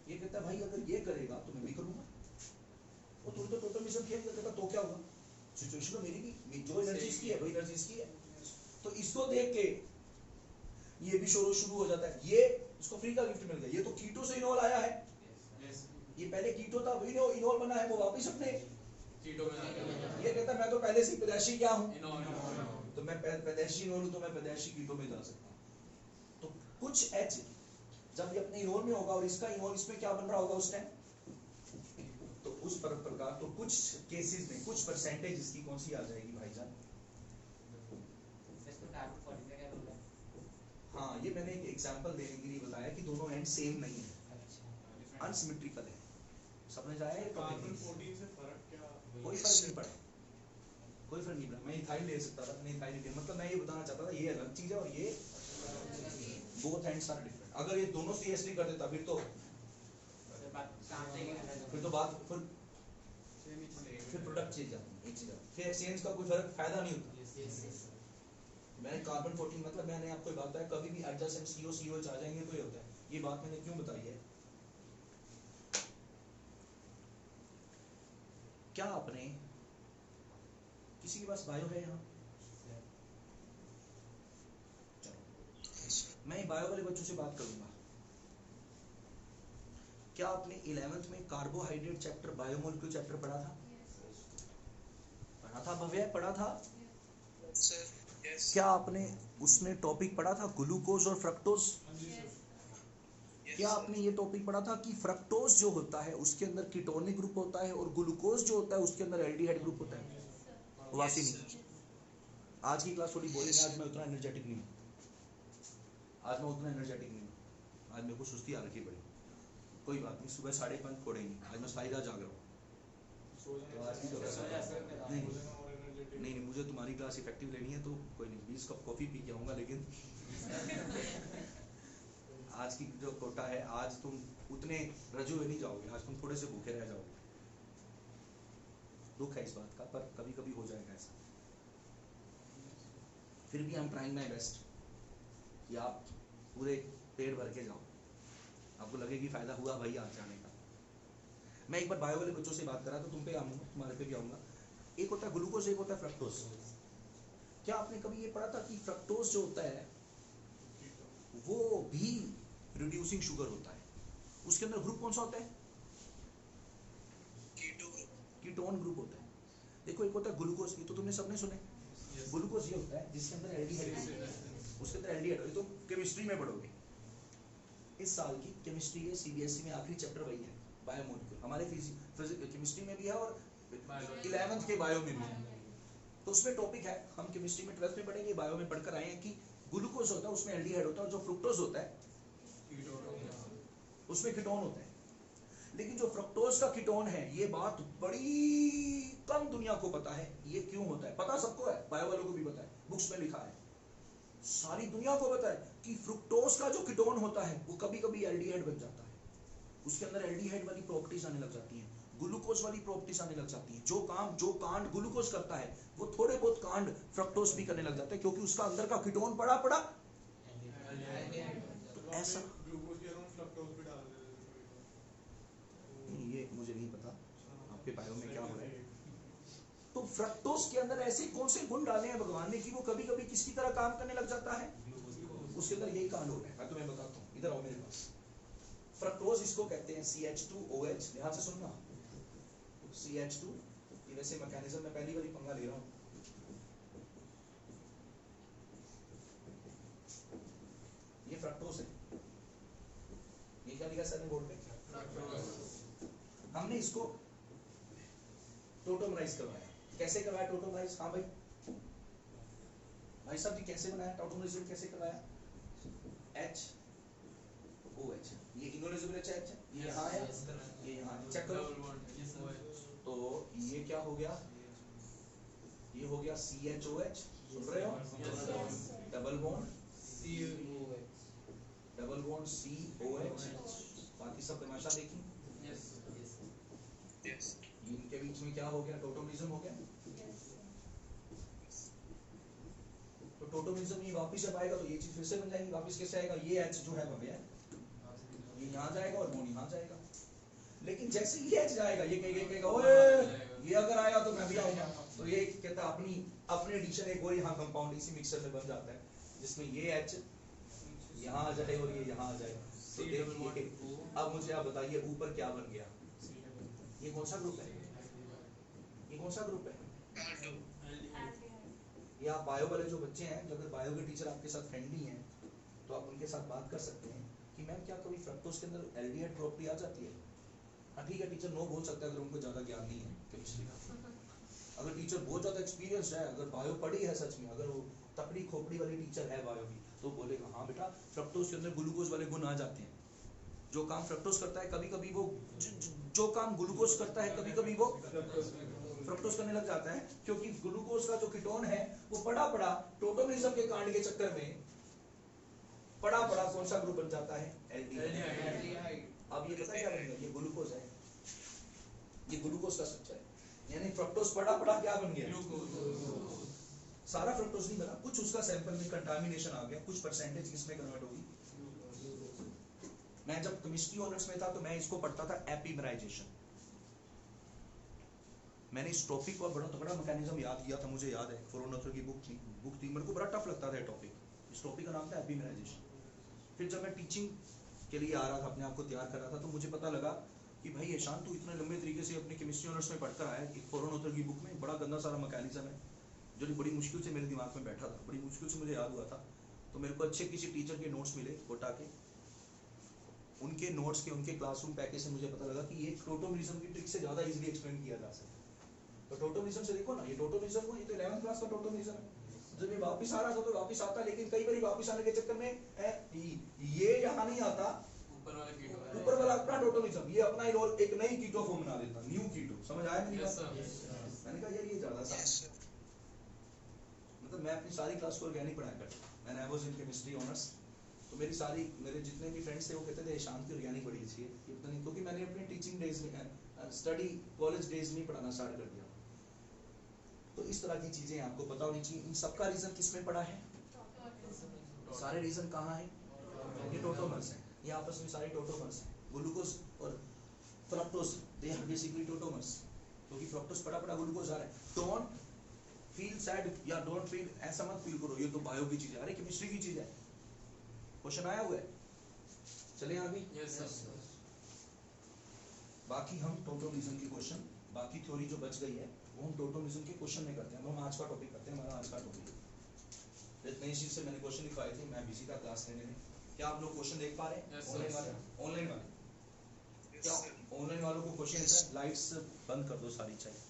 ये कहता भाई अगर ये करेगा तो मैं भी करूंगा, वो थोड़ी तो टोटमिज्म किया कहता तो क्या हुआ, सिचुएशन तो मेरी भी जो एनर्जी इसकी है वही एनर्जी इसकी है। तो इसको देख के ये भी शुरू हो जाता है, ये इसको फ्री का गिफ्ट मिल गया, ये तो कीटो से इनोल आया है, ये पहले कीटो था वही इनोल बना है, वो वापस अपने कीटो में आ गया। ये कहता मैं तो पहले से पैदाइशी क्या हूं, तो मैं पैदाइशी इनोल हूं, तो मैं पैदाइशी कीटो में जा सकता हूं। तो कुछ एच जब ये अपने इनोल में होगा और इसका इनोल इसमें क्या बन रहा होगा उस टाइम, तो उस प्रकार तो कुछ केसेस में कुछ परसेंटेज इसकी कौन सी आ जाएगी भाईजान। हाँ ये मैंने एक एग्जांपल देने के लिए बताया कि दोनों एंड सेम नहीं है, अनसिमेट्रिकल है, समझ आया। कार्बन 14 से फर्क क्या, कोई फर्क नहीं पड़ा, कोई फर्क नहीं पड़ा। मैं इथाइल ले सकता था, नहीं इथाइल ले, मतलब मैं ये बताना चाहता था ये अलग चीज है और ये बोथ एंड्स आर डिफरेंट। अगर ये दोनों CH3 कर देता फिर तो बात फिर प्रोडक्ट चेंज जाती, एक चीज फिर एक्सचेंज का कोई फर्क फायदा नहीं होता। मैंने कार्बन 14 मतलब मैंने आपको बात बताया कभी भी एडजसेंट COCOH आ जाएंगे तो ये होता है, ये बात मैंने क्यों बताई है। क्या आपने किसी के पास बायो है यहाँ, चलो मैं बायो वाले बच्चों से बात करूंगा। क्या आपने 11th में कार्बोहाइड्रेट चैप्टर बायोमोलिक्यूल चैप्टर पढ़ा था भव्य, पढ़ा था सर? यस। क्या आपने उसमें टॉपिक पढ़ा था ग्लूकोज और फ्रक्टोज? क्या आपने ये टॉपिक पढ़ा था कि फ्रक्टोज जो होता है उसके अंदर कीटोनिक ग्रुप होता है और ग्लूकोज जो होता है उसके अंदर एल्डिहाइड ग्रुप होता है? वासी नहीं, आज की क्लास थोड़ी बोरिंग है, आज मैं उतना एनर्जेटिक नहीं हूँ, आज मेरे को सुस्ती आ रखी पड़ी। कोई बात नहीं, सुबह 5:30 फोड़ेंगे, आज मैं सारी रात जाग रहा हूँ। नहीं मुझे तुम्हारी क्लास इफेक्टिव लेनी है तो कोई नहीं, 20 कप कॉफी पी के आऊंगा, लेकिन आज की जो कोटा है आज तुम उतने रजे हुए नहीं जाओगे, आज तुम थोड़े से भूखे रह जाओगे। दुख है इस बात का, पर कभी कभी हो जाएगा ऐसा। फिर भी हम ट्राइंग माय बेस्ट कि आप पूरे पेट भर के जाओ, आपको लगे कि फायदा हुआ भाई आज जाने का। मैं एक बार बायो वाले बच्चों से बात करा तो तुम पे आऊंगा, तुम्हारे पे भी आऊंगा। एक होता है ग्लूकोज, एक होता है फ्रक्टोज। क्या आपने कभी ये पढ़ा था कि फ्रक्टोज जो होता है वो भी रिड्यूसिंग शुगर होता है, उसके अंदर ग्रुप कौन सा होता है? कीटोन ग्रुप होता है। देखो एक होता है ग्लूकोज, ये तो तुमने सबने सुने, ग्लूकोज ये होता है जिसके अंदर एल्डिहाइड, उसके अंदर एल्डिहाइड, ये तो केमिस्ट्री में पढ़ोगे। इस साल की केमिस्ट्री है CBSE में आखिरी चैप्टर वही है, बायोमोलिक्यूल। हमारे केमिस्ट्री में भी है और 11th के बायो में भी है, तो उसमें टॉपिक है, हम केमिस्ट्री में 12th में पढ़ेंगे, बायो में पढ़कर आए हैं कि ग्लूकोज होता है उसमें एल्डिहाइड होता है और जो फ्रुक्टोज होता है उसमें कीटोन होता है। लेकिन जो फ्रक्टोज का कीटोन है, ये बात बड़ी कम दुनिया को पता है। ये क्यों होता है पता सबको है, बायो वालों को भी पता है, बुक्स में लिखा है, सारी दुनिया को पता है कि फ्रुक्टोज का जो कीटोन होता है वो कभी कभी एल्डिहाइड बन जाता है, उसके अंदर एल्डिहाइड वाली प्रॉपर्टीज आने लग जाती हैं, ग्लूकोज वाली प्रॉपर्टीज आने लग जाती हैं। जो कांड ग्लूकोज करता है वो थोड़े बहुत कांड फ्रक्टोज भी करने लग जाते हैं, क्योंकि उसका अंदर का कीटोन पड़ा तो ऐसा। ये मुझे नहीं पता आपके बायो में क्या हो रहा है। तो फ्रक्टोज के अंदर ऐसे कौन से गुण डाले हैं भगवान ने कि वो कभी कभी किसकी तरह काम करने लग जाता है, उसके अंदर यही कांड हो रहा है। मैं तुम्हें बताता हूँ, इधर आओ मेरे पास। फ्रक्टोज इसको कहते हैं CH2OH, ध्यान से सुनना, CH2, ये वैसे मैकेनिज्म में पहली बारी पंगा ले रहा हूँ। ये फ्रक्टोज है, ये क्या लिखा सर ने बोर्ड पे? हमने इसको टोटोमराइज करवाया। कैसे करवाया टोटोमराइज? हाँ भाई साहब जी कैसे बनाया टोटोमराइज, कैसे करवाया? HOH, ये इनोलिजिबल H है, ये यहाँ है, ये यहाँ है, चेक करो। तो ये क्या हो गया? ये हो गया CHOH, सुन रहे हो? डबल बॉन्ड COH, बाकी सब तमाशा देखी। Yes. इनके बीच में क्या हो गया, टोटोमिज्म हो गया। तो टोटोमिज्म ये वापस जब आएगा तो ये चीज फिर से बन जाएगी। वापस कैसे आएगा, ये एच जो है भव्य ये यहाँ जाएगा और मोन यहाँ जाएगा। लेकिन जैसे ये एच जाएगा ये कहेगा ओए ये अगर आया तो मैं भी आऊंगा। तो ये कहता है अपनी एडिशन एक और यहाँ कंपाउंड इसी मिक्सचर में बन जाता है जिसमें ये एच यहाँ आ जाए और ये यहाँ आ जाए। तो देखिए अब मुझे आप बताइए ऊपर क्या बन गया, ये कौन सा ग्रुप है, ये कौन सा ग्रुप है। ये आप बायो वाले जो बच्चे हैं, अगर बायो के टीचर आपके साथ फ्रेंडली हैं तो आप उनके साथ बात कर सकते हैं कि मैम क्या कभी फ्रक्टोज के अंदर एल्डिहाइड प्रॉपर्टी आ जाती है। हाँ ठीक है, टीचर नो बोल सकता है अगर उनको ज्यादा ज्ञान नहीं है केमिस्ट्री का। अगर टीचर बहुत ज्यादा एक्सपीरियंस है, अगर बायो पढ़ी है सच में, अगर वो तकड़ी खोपड़ी वाली टीचर है बायो की, तो बोलेगा हाँ बेटा फ्रक्टोज के अंदर ग्लूकोज वाले गुण आ जाते हैं। जो काम फ्रक्टोज करता है कभी कभी वो जो काम ग्लूकोज करता है कभी कभी वो फ्रक्टोज करने लग जाता है, क्योंकि ग्लूकोज का जो कीटोन है वो पड़ा टोटोमिज्म के कांड के चक्कर में पड़ा कौन सा ग्रुप बन जाता है, एल्डिहाइड। अब ये पता क्या बन गया, ये ग्लूकोज है, ये ग्लूकोज का स्ट्रक्चर है। यानी फ्रक्टोज पड़ा क्या बन गया, सारा फ्रक्टोज नहीं बना, कुछ उसका सैंपल में कंटामिनेशन आ गया, कुछ परसेंटेज किसमें कन्वर्ट होगी। मैं जब केमिस्ट्री ऑनर्स में था तो मैं इसको पढ़ता था एपीमराइजेशन। मैंने इस टॉपिक को बड़ा तगड़ा मैकेनिज्म याद किया था, मुझे याद है फोरोनोथर की बुक थी, मेरे को बड़ा टफ लगता था टॉपिक। इस टॉपिक का नाम था एपीमराइजेशन। फिर जब मैं टीचिंग के लिए आ रहा था, अपने आप को तैयार कर रहा था, तो मुझे पता लगा कि भाई ईशान तू इतने लंबे तरीके से अपने केमिस्ट्री ऑनर्स में पढ़कर आया, एक फोरोनोथर की बुक में बड़ा गंदा सारा मैकेनिज्म है जो बड़ी मुश्किल से मेरे दिमाग में बैठा था, बड़ी मुश्किल से मुझे याद हुआ था। तो मेरे को अच्छे किसी टीचर के नोट्स मिले कोटा के, उनके नोट्स के उनके क्लासरूम पैकेज से मुझे पता लगा कि ये टोटोमिज्म की ट्रिक से ज्यादा इजीली एक्सप्लेन किया जा सकता है। तो टोटोमिज्म से देखो ना, ये टोटोमिज्म को, ये तो 11th क्लास का टोटोमिज्म है। जब ये वापस आ रहा था तो वापस आता, लेकिन कई बार वापस आने के चक्कर में ये यहाँ नहीं आता, ऊपर वाला अपना टोटोमिज्म ये अपना एक नई कीटो फॉर्म बना देता, न्यू कीटो। समझ आया मेरी बात? मैंने कहा यार ये ज्यादा सा, मतलब मैं अपनी सारी क्लास को ऑर्गेनिक पढ़ाया करता, मैंने I was in chemistry honours, तो मेरे जितने भी फ्रेंड्स थे वो कहते थे शांति ऑर्गेनिक पढ़ी चाहिए, इतना नहीं, क्योंकि मैंने अपने टीचिंग डेज में स्टडी कॉलेज डेज में पढ़ाना स्टार्ट कर दिया। तो इस तरह की चीजें आपको पता होनी चाहिए। इन सबका रीजन किसमें पड़ा है, सारे रीजन कहाँ है, ये टोटोमर्स है, ये आपस में सारे टोटोमर्स हैं। ग्लूकोज और fructose they are basically tautomers, क्योंकि फ्रक्टोज पड़ा ग्लूकोज आ रहा है। डोंट फील सैड या डोंट फील, ऐसा मत फील करो ये तो बायो की चीज है, अरे केमिस्ट्री की चीज है। क्वेश्चन आया हुआ है, चले आगे। बाकी हम टोटोमिज्म के क्वेश्चन, बाकी थ्योरी जो बच गई है वो हम टोटोमिज्म के क्वेश्चन में करते हैं। हम आज का टॉपिक करते हैं, हमारा आज का टॉपिक नई चीज से मैंने क्वेश्चन लिखवाए थे, मैं बिजी था क्लास लेने में। क्या आप लोग क्वेश्चन देख पा रहे हैं? ऑनलाइन वाले क्या ऑनलाइन वालों को क्वेश्चन, लाइट्स बंद कर दो सारी, चाहिए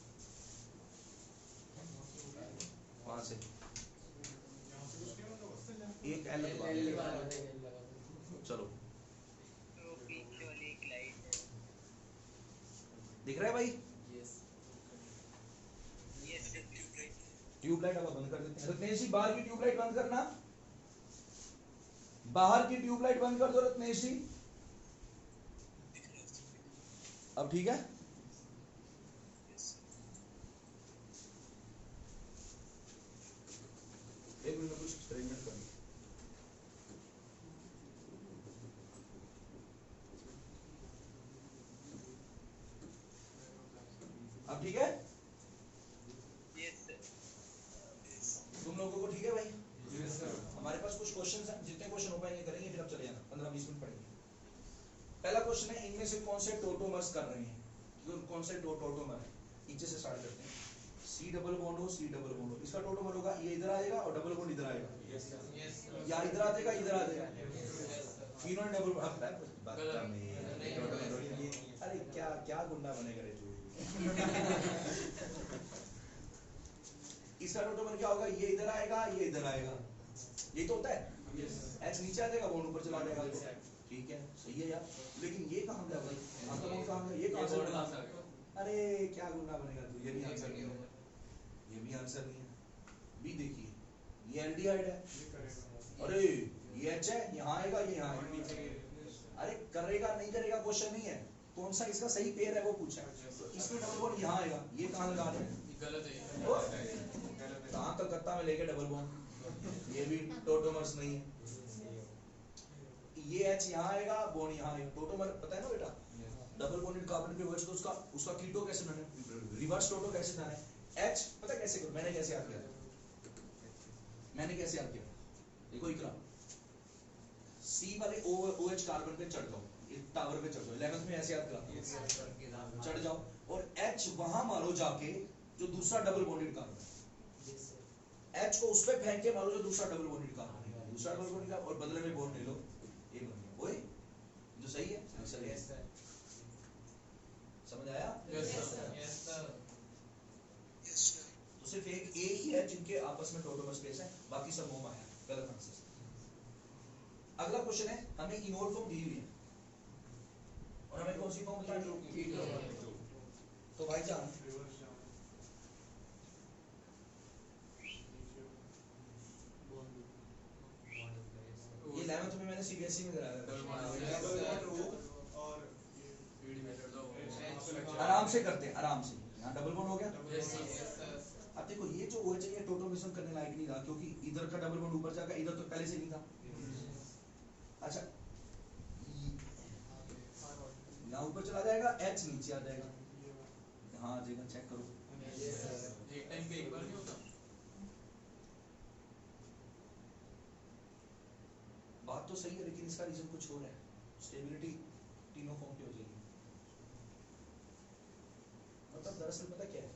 वहां से एक एल चलो दिख रहा है भाई? ट्यूबलाइट अब बंद कर देते हैं। रत्नेश जी बाहर की ट्यूबलाइट बंद करना, बाहर की ट्यूबलाइट बंद कर दो रत्नेश जी। अब ठीक है? एक मिनट कुछ एक्सपेरिमेंट करें। अब ठीक है? तुम लोगों को ठीक है भाई? हमारे पास कुछ क्वेश्चंस हैं, जितने क्वेश्चन हो पाएंगे करेंगे, फिर अब चले जाना, 15-20 मिनट पढ़ेंगे। पहला क्वेश्चन है, इनमें से कौन से टोटोमर्स कर रहे हैं, कौन से टोटोमर है? नीचे से स्टार्ट करते हैं। C डबल बॉन्ड हो, C डबल बॉन्ड हो, इसका टोटोमर होगा ये इधर आएगा और डबल बॉन्ड इधर आएगा, या इधर आ जाएगा इधर आ जाएगा। फिनोल डबल बॉन्ड, अरे क्या क्या गुंडा बनेगा रे तू। इसका टोटोमर क्या होगा, ये इधर आएगा ये इधर आएगा, ये तो होता है। H नीचे आ जाएगा, बॉन्ड ऊपर चला जाएगा, ठीक है सही है यार। लेकिन ये कहाँ गया भाई, कहाँ ये कहाँ से, अरे क्या गुंडा बनेगा तू, ये भी आंसर नहीं है, ये भी आंसर नहीं है। बी देखिए, ये एल्डिहाइड है, अरे ये H है, यहाँ आएगा ये यहाँ आएगा। अरे करेगा नहीं करेगा क्वेश्चन नहीं है, कौन सा इसका सही पेयर है वो पूछा है। तो इसमें डबल बॉन्ड यहाँ आएगा, ये कहाँ लगा रहे हैं, गलत है। कहाँ कलकत्ता में लेके डबल बॉन्ड, ये भी टोटोमर्स नहीं है। ये एच यहाँ आएगा, बॉन्ड यहाँ आएगा, टोटोमर पता है ना बेटा, डबल बॉन्डेड कार्बन के वर्ड्स को उसका कीटो कैसे बनाना है, रिवर्स टोटो कैसे बनाना है। एच पता है कैसे करो, मैंने कैसे याद किया, देखो इकरा सी वाले OH कार्बन पे चढ़ जाओ, टावर पे चढ़ जाओ, 11th में ऐसे याद करा, चढ़ जाओ और H वहां मारो जाके जो दूसरा डबल बॉन्डेड कार्बन, H को उस पे फेंक के मारो जो दूसरा डबल बॉन्डेड कार्बन है, दूसरा डबल बॉन्डेड कार्बन और बदले में बॉन्ड ले लो, ये बन गया। ओए जो सही है आंसर है, समझ आया। तो सिर्फ एक ए ही है जिनके आपस में टोटोमर स्पेस है, बाकी सब मोम आया, गलत आंसर। अगला क्वेश्चन है, हमें इनोल फॉर्म दी हुई है और हमें कौन सी फॉर्म बतानी है, तो भाईजान ये 11th में मैंने CBSE में कराया था, आराम से करते हैं, आराम से। यहाँ डबल बॉन्ड हो गया। अब देखो ये जो OH है ये टोटोमिज्म करने लायक नहीं रहा, क्योंकि इधर का डबल बॉन्ड ऊपर जाएगा, इधर तो पहले से नहीं था। अच्छा यहाँ ऊपर चला जाएगा, H नीचे आ जाएगा, हाँ आ जाएगा, चेक करो। एक टाइम पे एक बार नहीं होता। बात तो सही है, लेकिन इसका रीजन कुछ और है, स्टेबिलिटी तीनों फॉर्म पे हो जाएगी। मतलब दरअसल पता क्या है,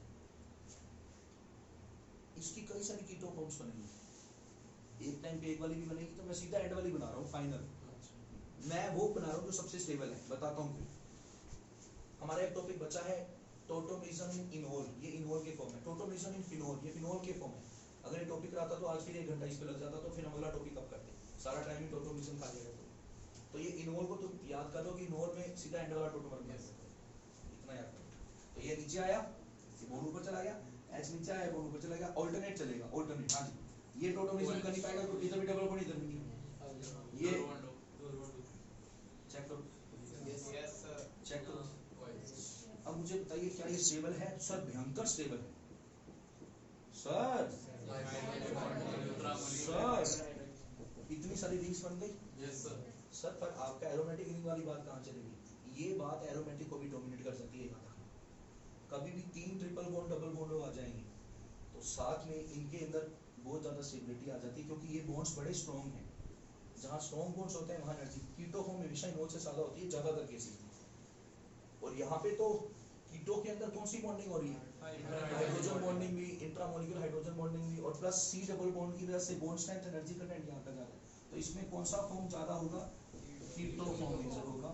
इसकी कई सारी कीटो फॉर्म्स बनेंगी, एक टाइम पे एक वाली भी बनेगी, तो मैं सीधा एंड वाली बना रहा हूँ फाइनल, मैं वो बना रहा हूँ जो सबसे स्टेबल है। बताता हूँ क्यों। हमारा एक टॉपिक बचा है टोटोमिज्म इन इनोल, ये इनोल के फॉर्म है। टोटोमिज्म इन फिनोल, ये फिनोल के फॉर्म है। अगर ये टॉपिक रहता तो आज फिर 1 घंटा इस पे लग जाता, तो फिर हम अगला टॉपिक कब करते, सारा टाइम ही टोटोमिज्म खा जाएगा। तो ये इनोल को तुम याद कर लो कि इनोल में सीधा एंड वाला टोटोमर बन सकता है, इतना याद करो। तो ये नीचे आया, ये बॉन्ड ऊपर चला गया, H नीचे आया, बॉन्ड ऊपर चला गया, ऑल्टरनेट चलेगा, ऑल्टरनेट। हाँ जी, ये टोटोमिज्म कर नहीं पाएगा, तो इधर भी डबल बॉन्ड, इधर भी नहीं। ये चेक करो, चेक करो। अब मुझे बताइए क्या ये स्टेबल है? सर भयंकर स्टेबल है सर। सर इतनी सारी रिंग्स बन गई। सर पर आपका एरोमेटिक रिंग वाली बात कहाँ चलेगी? ये बात एरोमेटिक को भी डोमिनेट कर सकती है। यहाँ कभी भी 3 ट्रिपल बॉन्ड डबल बॉन्ड आ जाएंगे तो साथ में इनके अंदर बहुत ज्यादा स्टेबिलिटी आ जाती है, क्योंकि ये बॉन्ड्स बड़े स्ट्रॉन्ग हैं। जहाँ स्ट्रॉन्ग बॉन्ड्स होते हैं वहाँ एनर्जी कीटो फॉर्म हमेशा इनोल से ज्यादा होती है, ज्यादातर केसेस में। और यहाँ पे तो कीटो के अंदर कौन सी बॉन्डिंग हो रही है? हाइड्रोजन बॉन्डिंग भी, इंट्रामोलिक्यूलर हाइड्रोजन बॉन्डिंग भी, और प्लस C डबल बॉन्ड की वजह से बॉन्ड स्ट्रेंथ, एनर्जी कंटेंट यहाँ तक आता है। तो इसमें कौन सा फॉर्म ज्यादा होगा? कीटो फॉर्म मेजर होगा।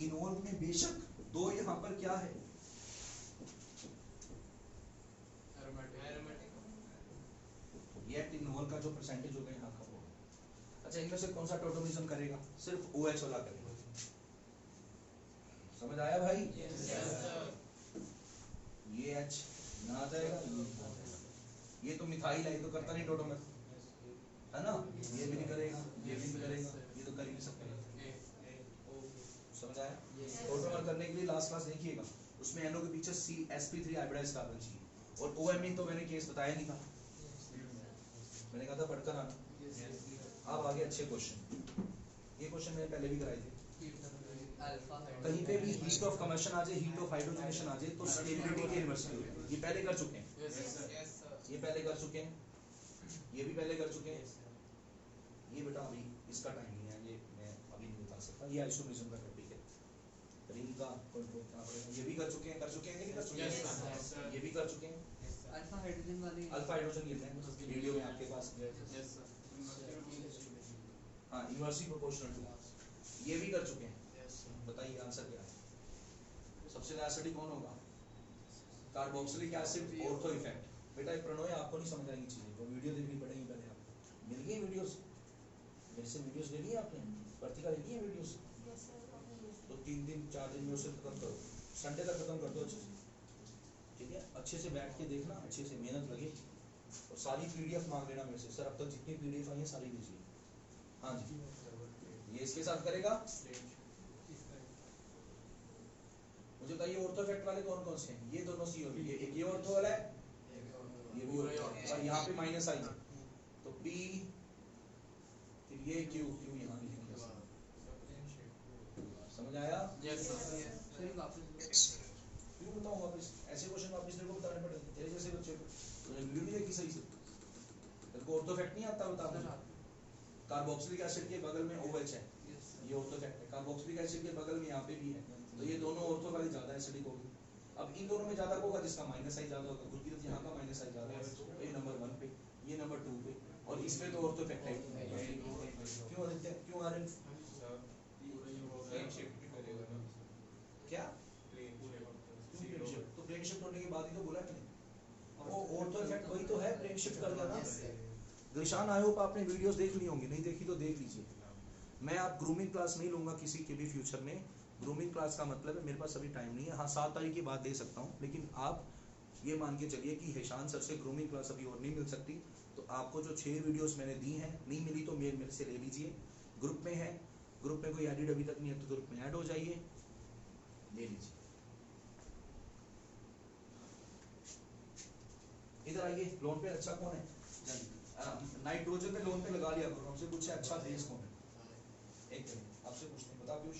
इनोल में बेशक दो यहाँ पर क्या है, ये इनोल का जो परसेंटेज होगा यहाँ का वो। अच्छा इनमें से कौन सा टोटोमिज्म करेगा? सिर्फ OH वाला करेगा। समझ आया भाई? ये H ना आ जाएगा, ये तो मिथाइल है, ये तो करता नहीं टोटोमर, है ना? ये भी नहीं करेगा, ये भी नहीं करेगा, ये तो कर ही नहीं सकता। समझ आया? टोटोमर करने के लिए लास्ट क्लास देखिएगा, उसमें NO के पीछे sp3 हाइब्रिडाइज्ड कार्बन चाहिए, और OMe तो मैंने केस बताया नहीं था, मैंने कहा था पढ़कर आना। अब आगे अच्छे क्वेश्चन, ये क्वेश्चन मैंने पहले भी कराए थे। कहीं पे भी हीट ऑफ कम्बशन आ जाए, हीट ऑफ हाइड्रोजनेशन आ जाए, तो स्टेबिलिटी की रिवर्सल होगी। ये पहले कर चुके हैं, ये पहले कर चुके हैं, ये भी पहले कर चुके हैं। ये बेटा अभी इसका टाइम नहीं है, ये मैं अभी नहीं बता सकता। ये आइसोमेरिज्म का टॉपिक है, रिंग का कंट्रोल करना पड़ेगा। ये भी कर चुके हैं, कर चुके हैं कि नहीं कर चुके हैं? ये भी कर चुके हैं। अल्फा हाइड्रोजन वाले, अल्फा हाइड्रोजन गिरते हैं वीडियो में आपके पास। हाँ इनवर्सली प्रोपोर्शनल टू, ये भी कर चुके हैं। बताइए आंसर क्या है? सबसे ज्यादा एसिडिक कौन होगा? Carboxylic acid ortho effect. बेटा ये प्रणोय आपको नहीं समझ आएंगी चीजें, तो वीडियो देखनी पड़ेगी पहले आपको। मिल गई वीडियोस? मेरे से वीडियोस ले ली आपने? वर्तिका ले ली है वीडियोस? तो 3 दिन 4 दिन में उसे खत्म करो, संडे तक खत्म कर दो अच्छे से, ठीक है? अच्छे से बैठ के देखना, अच्छे से मेहनत लगे, और सारी PDF मांग लेना मेरे से। सर अब तक जितनी PDF आई है सारी दीजिए। हाँ जी, ये इसके साथ करेगा, मुझे बताइए ऑर्थो इफेक्ट वाले कौन कौन से हैं? ये दोनों सी होगी, ये एक ये ऑर्थो वाला है, ये भी ऑर्थो और यहाँ पे माइनस आई है तो P फिर ये Q यहाँ लिखेंगे। समझ आया? क्यों बताऊँ वापस? ऐसे क्वेश्चन वापस तेरे को बताने पड़ेंगे, तेरे जैसे बच्चे को तूने वीडियो नहीं देखी सही से, तेरे को ऑर्थो इफेक्ट नहीं आता बता मुझे। कार्बोक्सिलिक एसिड के बगल में OH है, ये ऑर्थो इफेक्ट है। कार्बोक्सिलिक एसिड के बगल में यहाँ पे भी है, तो ये दोनों ऑर्थो वाली ज्यादा एसिडिक होगी। अब इन दोनों में ज्यादा होगा जिसका माइनस आई ज्यादा होगा, गुरकीरत यहाँ का माइनस आई ज्यादा है, तो ये नंबर 1 पे, ये नंबर 2 पे, और इसमें तो ऑर्थो इफेक्ट है। क्यों आदित्य, क्यों आर्यन? क्या तो प्लेन शिफ्ट होने के बाद ही तो बोला मैंने, वो ऑर्थो इफेक्ट वही तो है, प्लेन शिफ्ट कर देना। दिलशान आई होप आपने वीडियोस देख ली होंगी, नहीं देखी तो देख लीजिए। मैं आप ग्रूमिंग क्लास नहीं लूंगा किसी के भी फ्यूचर में। ग्रूमिंग क्लास का मतलब है मेरे पास अभी टाइम नहीं है, हाँ 7 तारीख की बात दे सकता हूँ, लेकिन आप ये मान के चलिए कि हिशान सर से ग्रूमिंग क्लास अभी और नहीं मिल सकती। तो आपको जो 6 वीडियोस मैंने दी हैं, नहीं मिली तो मेरे से ले लीजिए। ग्रुप में है, ग्रुप में कोई एडिट अभी तक नहीं है तो ग्रुप में ऐड हो जाइए, ले लीजिए। इधर आइए, लोन पे अच्छा कौन है? नाइट्रोजन में लोन पे लगा लिया करो, हमसे पूछे अच्छा बेस कौन है? एक मिनट आपसे पूछते हैं, बता पीयूष,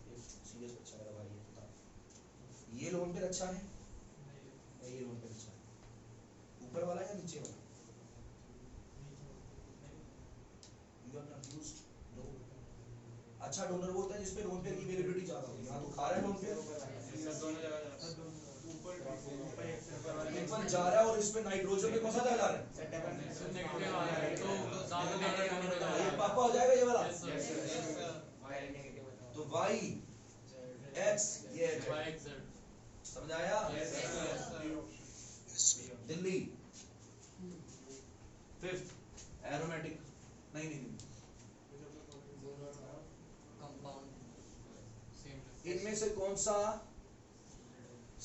ये सीरियस बच्चा मेरा भाई है, बता ये लोन पे अच्छा है या ये लोन पे अच्छा है? ऊपर वाला या नीचे वाला? You are confused. अच्छा डोनर वो होता है जिसपे लोन पे की अवेलेबिलिटी ज्यादा होगी, हाँ तो खा रहा है लोन पे दोनों जगह ऊपर जा रहा है, और इस पे नाइट्रोजन में कौन सा जा रहा है? ये पापा हो जाएगा ये वाला, तो Y X ये समझ आया? दिल्ली 5th एरोमेटिक नहीं इनमें से कौन सा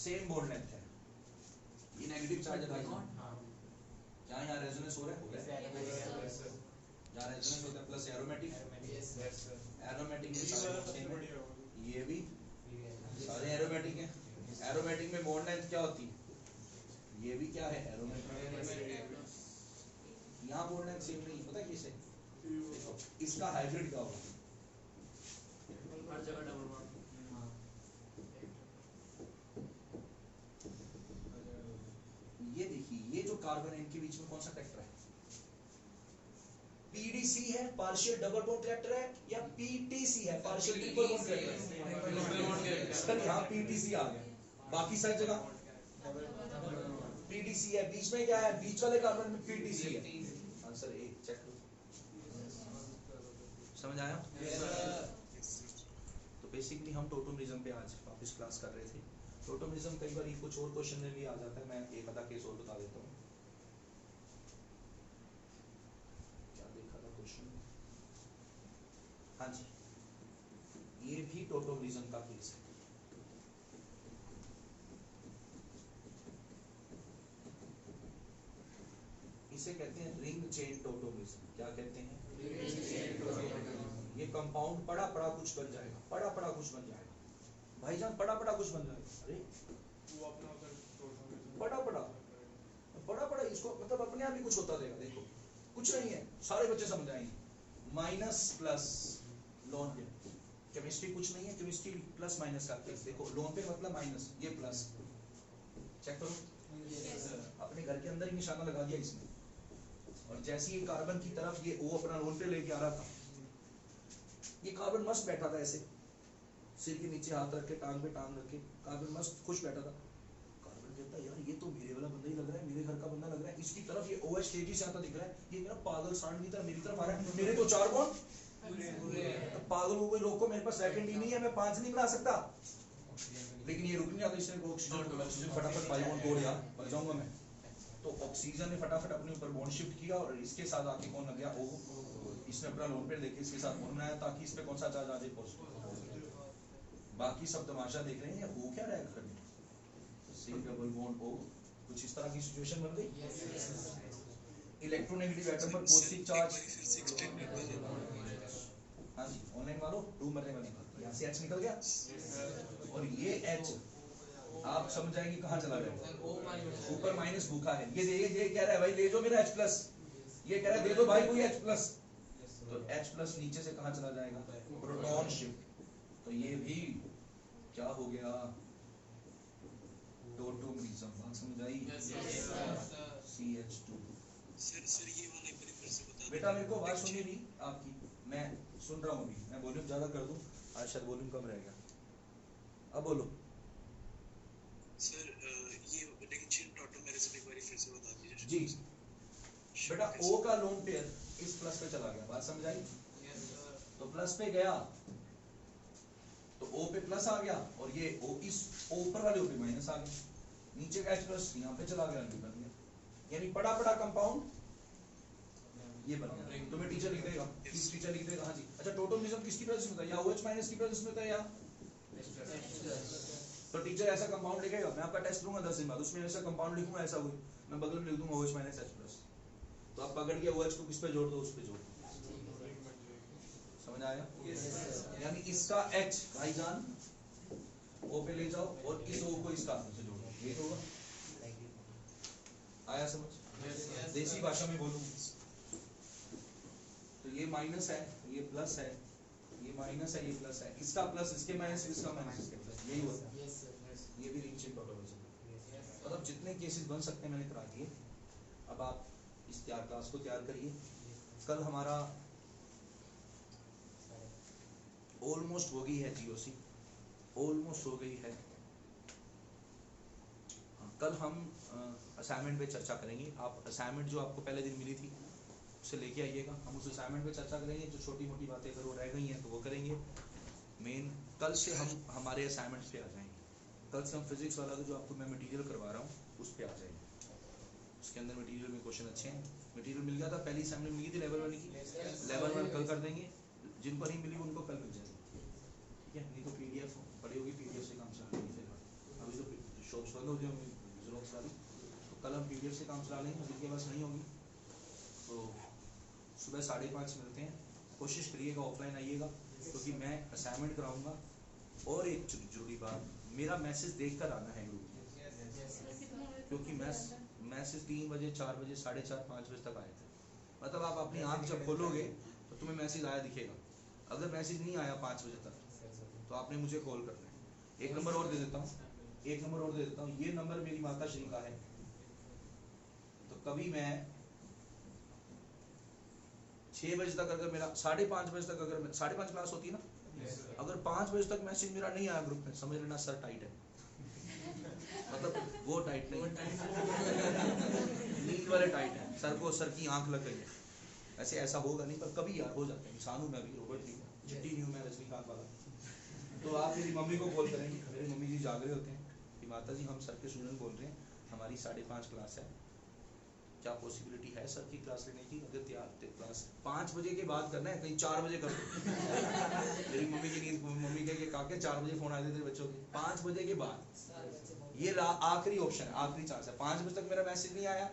सेम बॉन्ड लेंथ है? ये नेगेटिव चार्ज है, क्या यहाँ रेजोनेंस हो रहा है? यहाँ रेजोनेंस होता है प्लस एरोमेटिक, एरोमेटिक में सारे ये भी सारे एरोमेटिक हैं। एरोमेटिक में बॉन्ड लेंथ क्या होती है? ये भी क्या है? एरोमेटिक। यहाँ बॉन्ड लेंथ सेम नहीं, पता किसे? इसका हाइब्रिड क्या होगा? हर जगह डबल बॉन्ड। ये देखिए, ये जो कार्बन इनके बीच में कौन सा करेक्टर है? PDC है, पार्शियल डबल बॉन्ड करेक्टर है, या PTC है, partial triple bond character? Sir यहाँ PTC आ गया, बाकी सारी जगह PTC है। बीच में क्या है? बीच वाले कार्बन में PTC है। आंसर ए चेक करो, समझ आया? तो बेसिकली हम टोटोमिज्म पे आज वापस क्लास कर रहे थे। टोटोमिज्म कई बार कुछ और क्वेश्चन में भी आ जाता है, मैं एक आधा केस और बता देता हूँ। क्या देखा था क्वेश्चन? हाँ जी, ये भी टोटोमिज्म का केस है। इसे कहते हैं रिंग चेन टोटोमिज्म। क्या कहते हैं? ये कंपाउंड पड़ा पड़ा कुछ बन जाएगा, पड़ा पड़ा कुछ बन जाएगा भाईजान, पड़ा पड़ा कुछ बन जाएगा। अरे पड़ा पड़ा इसको मतलब अपने आप ही कुछ होता रहेगा। देखो कुछ नहीं है, सारे बच्चे समझ आएंगे। माइनस प्लस लोन पे केमिस्ट्री कुछ नहीं है, केमिस्ट्री प्लस माइनस का केस। देखो लोन पे मतलब माइनस, ये प्लस, चेक करो। अपने घर के अंदर ही निशाना लगा दिया इसने, और जैसे ही कार्बन की तरफ ये O अपना लोन पे लेके आ रहा था, ये कार्बन मस्त बैठा था ऐसे, सिर के नीचे हाथ रख के, टांग पे टांग रख के, कार्बन मस्त खुश बैठा था। कार्बन कहता है यार ये तो मेरे वाला बंदा ही लग रहा है, मेरे घर का बंदा लग रहा है। इसकी तरफ ये OH तेजी से आता दिख रहा है, ये मेरा पागल सांड की तरह मेरी तरफ आ रहा है। मेरे तो 4 बॉन्ड पागल हो गए, लोग को मेरे पास सेकंड ही नहीं है, मैं 5 नहीं बना सकता। लेकिन ये रुक नहीं आता, इसने ऑक्सीजन फटाफट 5 बॉन्ड तोड़ यार, मर जाऊंगा मैं। तो ऑक्सीजन ने फटाफट अपने ऊपर बॉन्ड शिफ्ट किया, और इसके साथ आके कौन लग गया? O। इसने अपना लोन पेयर लेके इसके साथ बॉन्ड बनाया, ताकि इस पे कौन सा चार्ज आ जाए? पॉजिटिव। बाकी सब तमाशा देख रहे हैं, हो क्या रहा है घर में? C डबल बॉन्ड O, कुछ इस तरह की सिचुएशन बन गई। इलेक्ट्रोनेगेटिव एटम पर पॉजिटिव चार्ज। हाँ जी, ऑनलाइन मारो, 2 मरने वाली बात। यहाँ से H निकल गया, और ये H आप समझ जाएंगे कहाँ चला जाएगा। सर ओ माइनस ऊपर माइनस भूखा है, ये कह रहा है भाई ले जो मेरा H प्लस, ये कह रहा है दे दो भाई कोई H प्लस, तो H प्लस नीचे से कहाँ चला जाएगा, प्रोटॉन शिफ्ट, तो ये भी क्या हो गया, टोटोमरिज्म। बात समझ आई, CH2। सर ये वाला एक बार फिर से बता बेटा मेरे को आवाज सुनी नहीं आपकी, मैं सुन रहा हूँ अभी, मैं वॉल्यूम ज्यादा कर दूं, आज शायद वॉल्यूम कम रह गया, अब बोलो। सर ये डिंक्शन टोटोमेरिज्म एक बार फिर से बता दीजिए जी बेटा O का लोन पेयर इस प्लस पे चला गया, बात समझ आई, तो प्लस पे गया तो O पे प्लस आ गया, और ये O इस ऊपर वाले O पे माइनस आ गया, नीचे का H प्लस यहाँ पे चला गया, बन गया, यानी बड़ा बड़ा कंपाउंड ये बन गया। तो मैं टीचर लिख देगा, टीचर लिख देगा, हाँ जी। अच्छा टोटोमरिज्म किसकी प्रेजेंस में था, या OH माइनस की प्रेजेंस में था, या तो टीचर ऐसा कंपाउंड लिखेगा, मैं आपका टेस्ट लूंगा 10 दिन बाद, उसमें ऐसा कंपाउंड लिखूंगा, ऐसा हुई मैं बगल में लिख दूंगा OH माइनस H प्लस, तो आप पकड़ के OH को किस पे जोड़ दो, उस पे जोड़ दो, समझ आया। यानी इसका H भाईजान O पे ले जाओ और इस O को इस कार्बन से जोड़ो, ये होगा, आया समझ, देसी भाषा में बोलूं तो ये माइनस है, ये प्लस है, ये माइनस है, ये प्लस है, इसका प्लस इसके माइनस, इसका माइनस इसके प्लस, यही होता है। ये भी रिंचिंग टोटोमरिज्म, मतलब जितने केसेस बन सकते हैं मैंने करा दिए। अब आप इस क्लास को तैयार करिए, कल हमारा ऑलमोस्ट हो गई है GOC, ऑलमोस्ट हो गई है। कल हम असाइनमेंट पे चर्चा करेंगे, आप असाइनमेंट जो आपको पहले दिन मिली थी उसे लेके आइएगा, हम उस असाइनमेंट पे चर्चा करेंगे, जो छोटी मोटी बातें अगर वो रह गई हैं तो वो करेंगे। मेन कल से हम हमारे असाइनमेंट्स पे आ जाएंगे, कल से हम फिजिक्स वाला जो आपको मैं मटेरियल करवा रहा हूँ उस पे आ जाएंगे, उसके अंदर मटेरियल में क्वेश्चन अच्छे हैं, मटेरियल मिल गया था, पहली असाइनमेंट मिली थी लेवल 1 की, लेवल 1 कल कर देंगे, जिनको नहीं मिली उनको कल मिल जाएगी, ठीक है, नहीं तो PDF पड़ी होगी, PDF से काम चला लेंगे, फिर अभी तो शॉप्स बंद हो गए ज़ेरॉक्स वाली, तो कल हम PDF से काम चला लेंगे, जिनके पास नहीं होगी तो सुबह 5:30 मिलते हैं, कोशिश करिएगा ऑफलाइन आइएगा, क्योंकि मैं असाइनमेंट कराऊंगा। और एक जरूरी बात, मेरा मैसेज देखकर आना है ग्रुप में, क्योंकि मैसेज 3 बजे 4 बजे 4:30 5 बजे तक आए थे, मतलब आप अपनी आंख जब खोलोगे तो तुम्हें मैसेज आया दिखेगा, अगर मैसेज नहीं आया 5 बजे तक तो आपने मुझे कॉल करना है। एक नंबर और दे देता हूँ, ये नंबर मेरी माता श्री का है, तो कभी मैं 6 बजे तक अगर मेरा 5:30 बजे तक अगर 5:30 क्लास होती है ना, अगर 5 बजे तक मैसेज मेरा नहीं आया ग्रुप में, समझ लेना सर टाइट है, मतलब वो टाइट नहीं, नींद वाले टाइट है, सर की आंख लग गई है, ऐसे ऐसा होगा नहीं, पर कभी यार हो जाता है, इंसान हूँ मैं भी, रोबोट नहीं हूँ, चिट्टी नहीं हूँ मैं रजनीकांत वाला। तो आप मेरी मम्मी को कॉल करेंगे, मेरी मम्मी जी जाग रहे होते हैं कि माता जी हम सर के स्टूडेंट बोल रहे हैं, हमारी 5:30 क्लास है, क्या पॉसिबिलिटी है सर की क्लास लेने की, अगर तैयार क्लास 5 बजे के बाद करना है, कहीं 4 बजे कर दो। मेरी मम्मी की नींद, मम्मी कहे काके 4 बजे फोन आए थे तेरे बच्चों के, 5 बजे के बाद ये आखिरी ऑप्शन है, आखिरी चांस है, 5 बजे तक मेरा मैसेज नहीं आया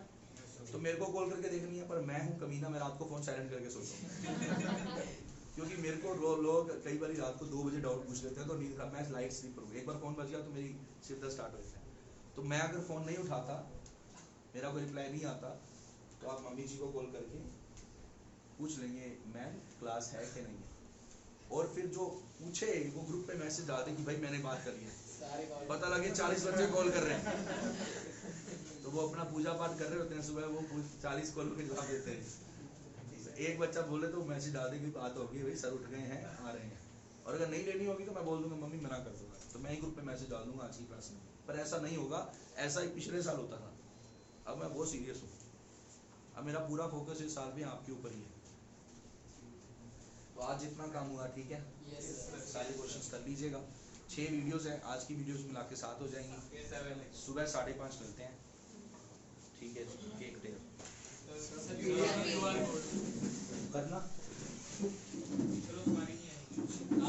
तो मेरे को कॉल करके देखनी है, पर मैं हूँ कमीना, मैं रात को फोन साइलेंट करके सोता हूँ, क्योंकि मेरे को लोग कई बार रात को 2 बजे डाउट पूछ लेते हैं, तो नींद खराब, मैं लाइट स्लीपर हूँ, एक बार फोन बज गया तो मेरी सिर दर्द स्टार्ट हो जाता है, तो मैं अगर फोन नहीं उठाता, मेरा कोई रिप्लाई नहीं आता, तो आप मम्मी जी को कॉल करके पूछ लेंगे मैम क्लास है कि नहीं है, और फिर जो पूछे वो ग्रुप पे मैसेज डाल दे कि भाई मैंने बात कर ली है, पता लगे 40 बच्चे कॉल कर रहे हैं, तो वो अपना पूजा पाठ कर रहे होते हैं सुबह, वो 40 कॉल के जवाब देते हैं, एक बच्चा बोले तो मैसेज डाल दे कि बात होगी भाई सर उठ गए हैं आ रहे हैं, और अगर नहीं लेनी होगी तो मैं बोल दूंगा मम्मी मना कर दूंगा, तो मैं ही ग्रुप पे मैसेज डाल दूंगा आज की क्लास में, पर ऐसा नहीं होगा, ऐसा ही पिछले साल होता था, अब मैं बहुत सीरियस हूँ, अब मेरा पूरा फोकस इस साल भी आपके ऊपर ही है, तो आज जितना काम हुआ ठीक है, सारे क्वेश्चंस कर लीजिएगा, 6 वीडियोस हैं, आज की वीडियोस मिला के 7 हो जाएंगी, सुबह 5:30 मिलते हैं, ठीक है, केक टेयर करना।